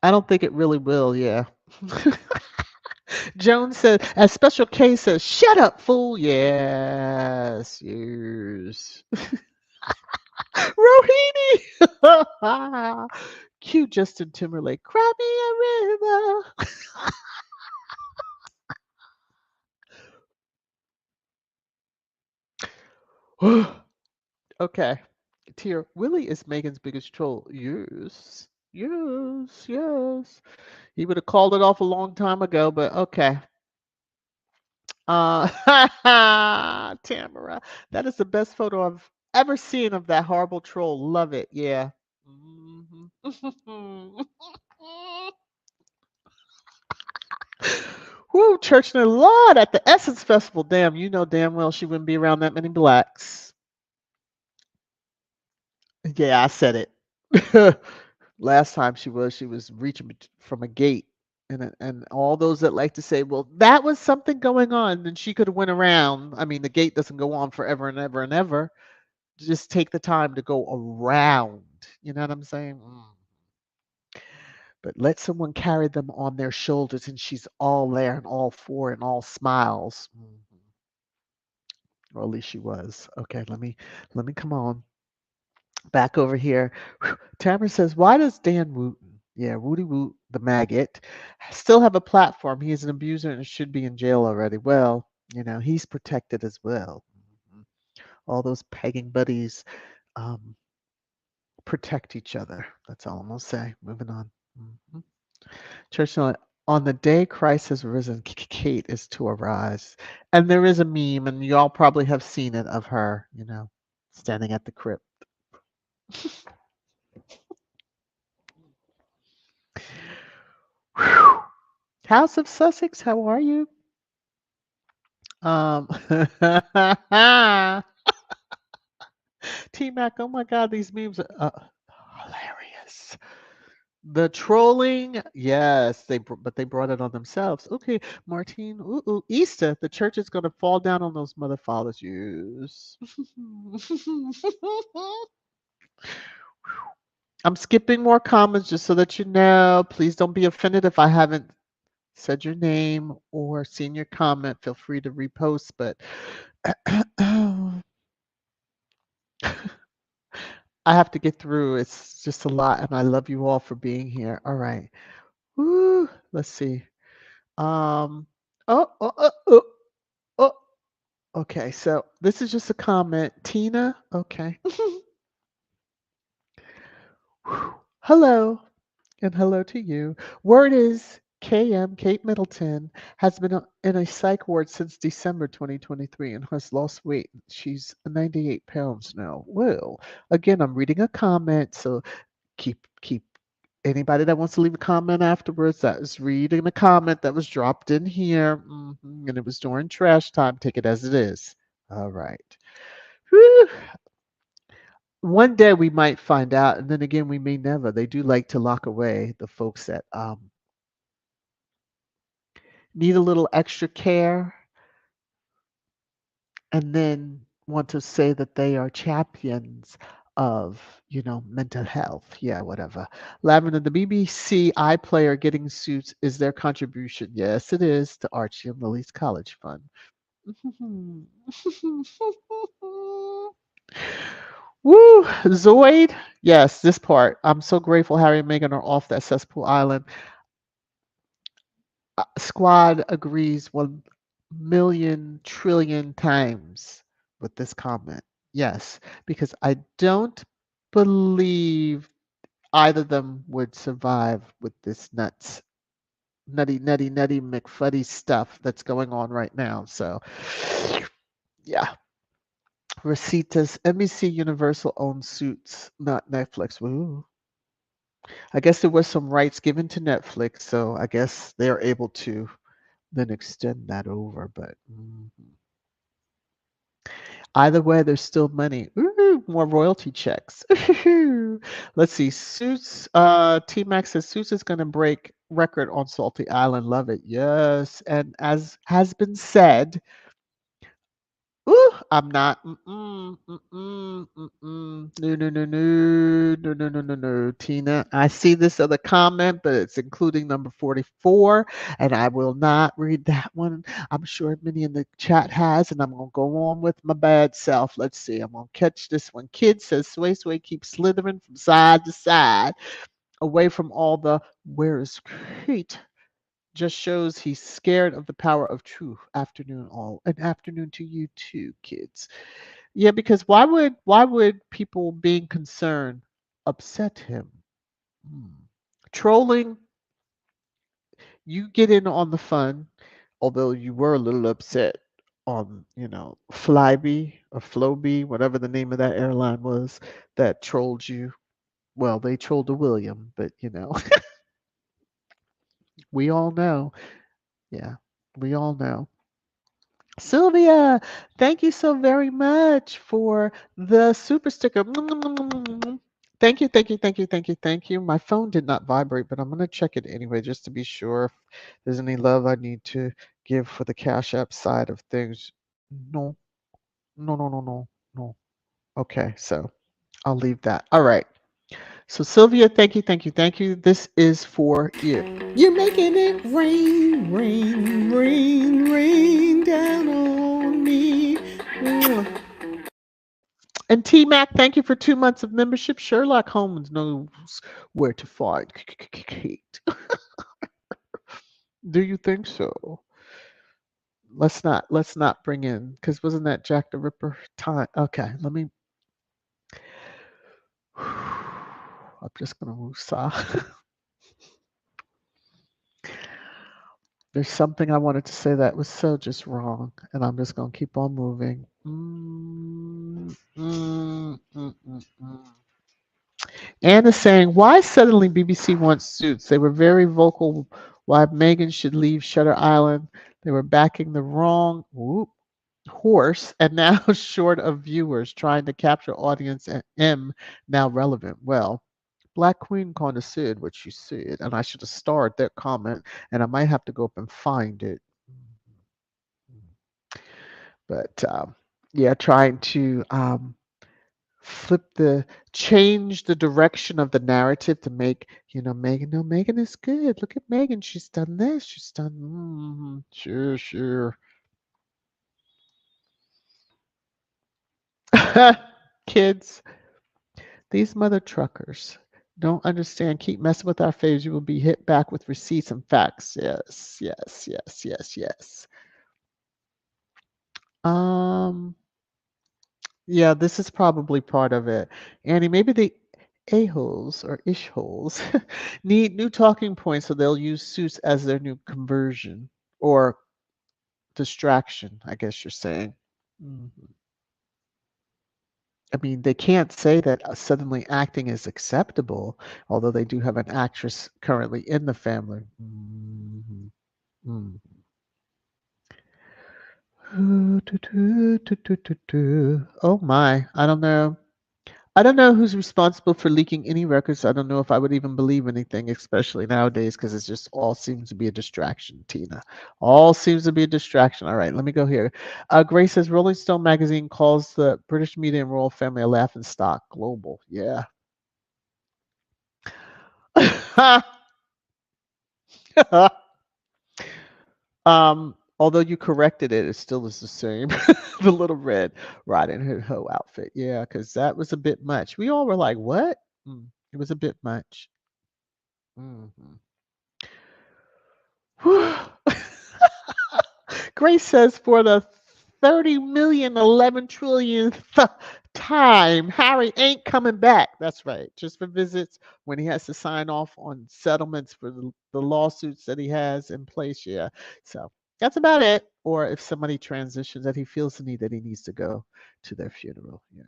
I don't think it really will, yeah. Jones said, a special case says, shut up, fool. Yes, yes. Rohini. Cue Justin Timberlake. Cry me a river. Okay. Tier, Willie is Megan's biggest troll. Yes. Yes. Yes. He would have called it off a long time ago, but okay. Uh, Tamara, that is the best photo I've ever seen of that horrible troll. Love it. Yeah. Mhm. Woo, Church in the Lord at the Essence Festival. Damn, you know damn well she wouldn't be around that many blacks. Yeah, I said it. Last time she was reaching from a gate, and all those that like to say, well, that was something going on, and she could have went around. I mean, the gate doesn't go on forever and ever and ever. Just take the time to go around. You know what I'm saying? But let someone carry them on their shoulders, and she's all there and all for and all smiles. Or at least she was. Okay, let me come on back over here. Whew. Tamara says, why does Dan Wooten, yeah, Wooty Woot, the maggot, still have a platform? He is an abuser and should be in jail already. Well, he's protected as well. Mhm. All those pegging buddies um, protect each other. That's all I'm going to say. Moving on. Mhm. Churchill, on the day Christ has risen, Kate is to arise. And there is a meme, and y'all probably have seen it of her, standing at the crypt. Whew. House of Sussex, how are you? Um, T Mac, oh my God, these memes are hilarious. The trolling, yes, but they brought it on themselves. Okay, Martine, Easter, the church is gonna fall down on those mother fathers. Yes. I'm skipping more comments just so that you know. Please don't be offended if I haven't said your name or seen your comment. Feel free to repost, but I have to get through. It's just a lot, and I love you all for being here. All right. Woo, let's see. Um. Oh, oh, oh, oh, oh. Okay, so this is just a comment. Tina. Okay. Hello, and hello to you. Word is KM, Kate Middleton, has been in a psych ward since December 2023 and has lost weight. She's 98 pounds now. Well, again, I'm reading a comment, so keep anybody that wants to leave a comment afterwards that is reading the comment that was dropped in here, and it was during trash time. Take it as it is. All right. Whew. One day we might find out, and then again we may never. They do like to lock away the folks that need a little extra care, and then want to say that they are champions of, mental health. Yeah, whatever. Lavender, the BBC iPlayer getting suits is their contribution. Yes, it is to Archie and Lily's college fund. Woo! Zoid. Yes, this part. I'm so grateful Harry and Meghan are off that cesspool island. Squad agrees 1 million trillion times with this comment. Yes, because I don't believe either of them would survive with this nutty McFuddy stuff that's going on right now. So, yeah. Recetas, NBC Universal owns Suits, not Netflix. Woo. I guess there was some rights given to Netflix, so I guess they're able to then extend that over. But either way, there's still money. Ooh, more royalty checks. Ooh. Let's see. Suits. T Max says Suits is going to break record on Salty Island. Love it. Yes, and as has been said, ooh, I'm not. No, no, no, no, no, no, no, no, no. Tina, I see this other comment, but it's including number 44, and I will not read that one. I'm sure many in the chat has, and I'm going to go on with my bad self. Let's see. I'm going to catch this one. Kid says, Sway Sway keeps slithering from side to side, away from all the where is Kate? Just shows he's scared of the power of truth. Afternoon all. An afternoon to you too, kids. Yeah, because why would people being concerned upset him? Hmm. Trolling, you get in on the fun, although you were a little upset on, Flybe or Floby, whatever the name of that airline was that trolled you. Well, they trolled a William, but we all know. Yeah, we all know. Sylvia, thank you so very much for the super sticker. Thank you, thank you, thank you, thank you, thank you. My phone did not vibrate, but I'm going to check it anyway just to be sure if there's any love I need to give for the Cash App side of things. No, no, no, no, no, no. Okay, so I'll leave that. All right. So Sylvia, thank you, thank you, thank you. This is for you. You're making it rain, rain, rain, rain down on me. Mwah. And T Mac, thank you for 2 months of membership. Sherlock Holmes knows where to find Kate. Do you think so? Let's not bring in because wasn't that Jack the Ripper time? Okay, let me. I'm just gonna woosah. There's something I wanted to say that was so just wrong, and I'm just gonna keep on moving. Anne is saying, why suddenly BBC wants suits? They were very vocal why Meghan should leave Shutter Island. They were backing the wrong horse and now short of viewers, trying to capture audience and M now relevant. Well, Black Queen kind of said what she said, and I should have starred that comment, and I might have to go up and find it. But yeah, trying to flip the change the direction of the narrative to make Megan. No, Megan is good. Look at Megan. She's done this. She's done. Sure, sure. Kids, these mother truckers don't understand. Keep messing with our faves. You will be hit back with receipts and facts. Yes, yes, yes, yes, yes. Um. Yeah, this is probably part of it. Annie, maybe the a-holes or ish-holes need new talking points, so they'll use suits as their new conversion or distraction, I guess you're saying. Mhm. I mean, they can't say that suddenly acting is acceptable, although they do have an actress currently in the family. Mhm. Mm. Oh my, I don't know. I don't know who's responsible for leaking any records. I don't know if I would even believe anything, especially nowadays, because it just all seems to be a distraction, Tina. All seems to be a distraction. All right, let me go here. Grace says Rolling Stone magazine calls the British media and royal family a laughing stock global. Yeah. Although you corrected it, it still is the same. The little red Riding Hood hoe outfit. Yeah, because that was a bit much. We all were like, what? It was a bit much. Mhm. Grace says for the 30 million, 11 trillionth time, Harry ain't coming back. That's right. Just for visits when he has to sign off on settlements for the lawsuits that he has in place. Yeah. So that's about it. Or if somebody transitions that he feels the need that he needs to go to their funeral. Yeah.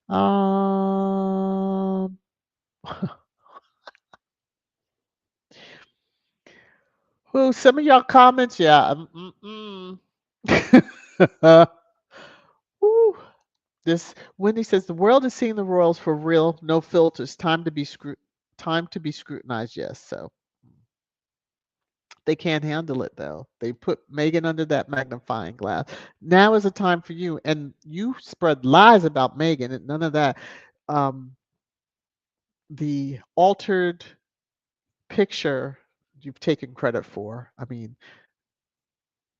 Um, well, some of y'all comments, yeah. Woo. This Wendy says the world is seeing the royals for real, no filters. Time to be scrutinized. Yes, so they can't handle it though. They put Megan under that magnifying glass. Now is the time for you, and you spread lies about Megan and none of that. Um, the altered picture you've taken credit for. I mean,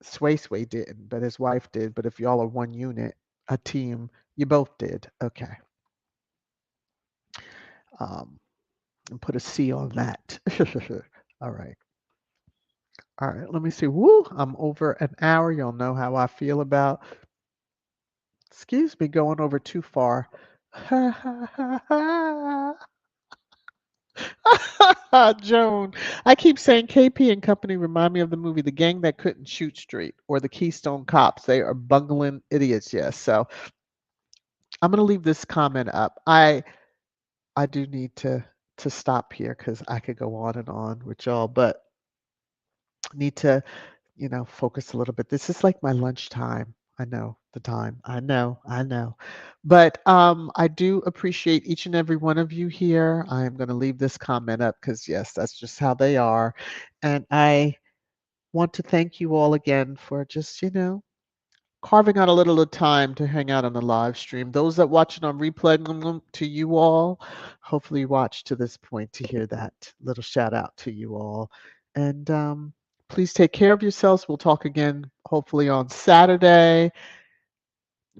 Sway didn't, but his wife did. But if y'all are one unit, a team, you both did. Okay. Um, and put a C on that. All right. All right. Let me see. Woo! I'm over an hour. Y'all know how I feel about, excuse me, going over too far. Joan, I keep saying KP and Company remind me of the movie The Gang That Couldn't Shoot Straight or The Keystone Cops. They are bungling idiots. Yes. So I'm going to leave this comment up. I do need to stop here because I could go on and on with y'all, but need to focus a little bit. This is like my lunchtime. I know the time. I know. But I do appreciate each and every one of you here. I am going to leave this comment up because yes, that's just how they are. And I want to thank you all again for just, carving out a little of time to hang out on the live stream. Those that watch it on replay, to you all. Hopefully you watched to this point to hear that little shout out to you all. And please take care of yourselves. We'll talk again hopefully on Saturday.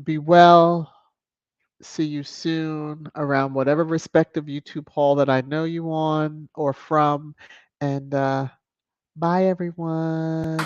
Be well. See you soon around whatever respective YouTube hall that I know you on or from. And bye, everyone.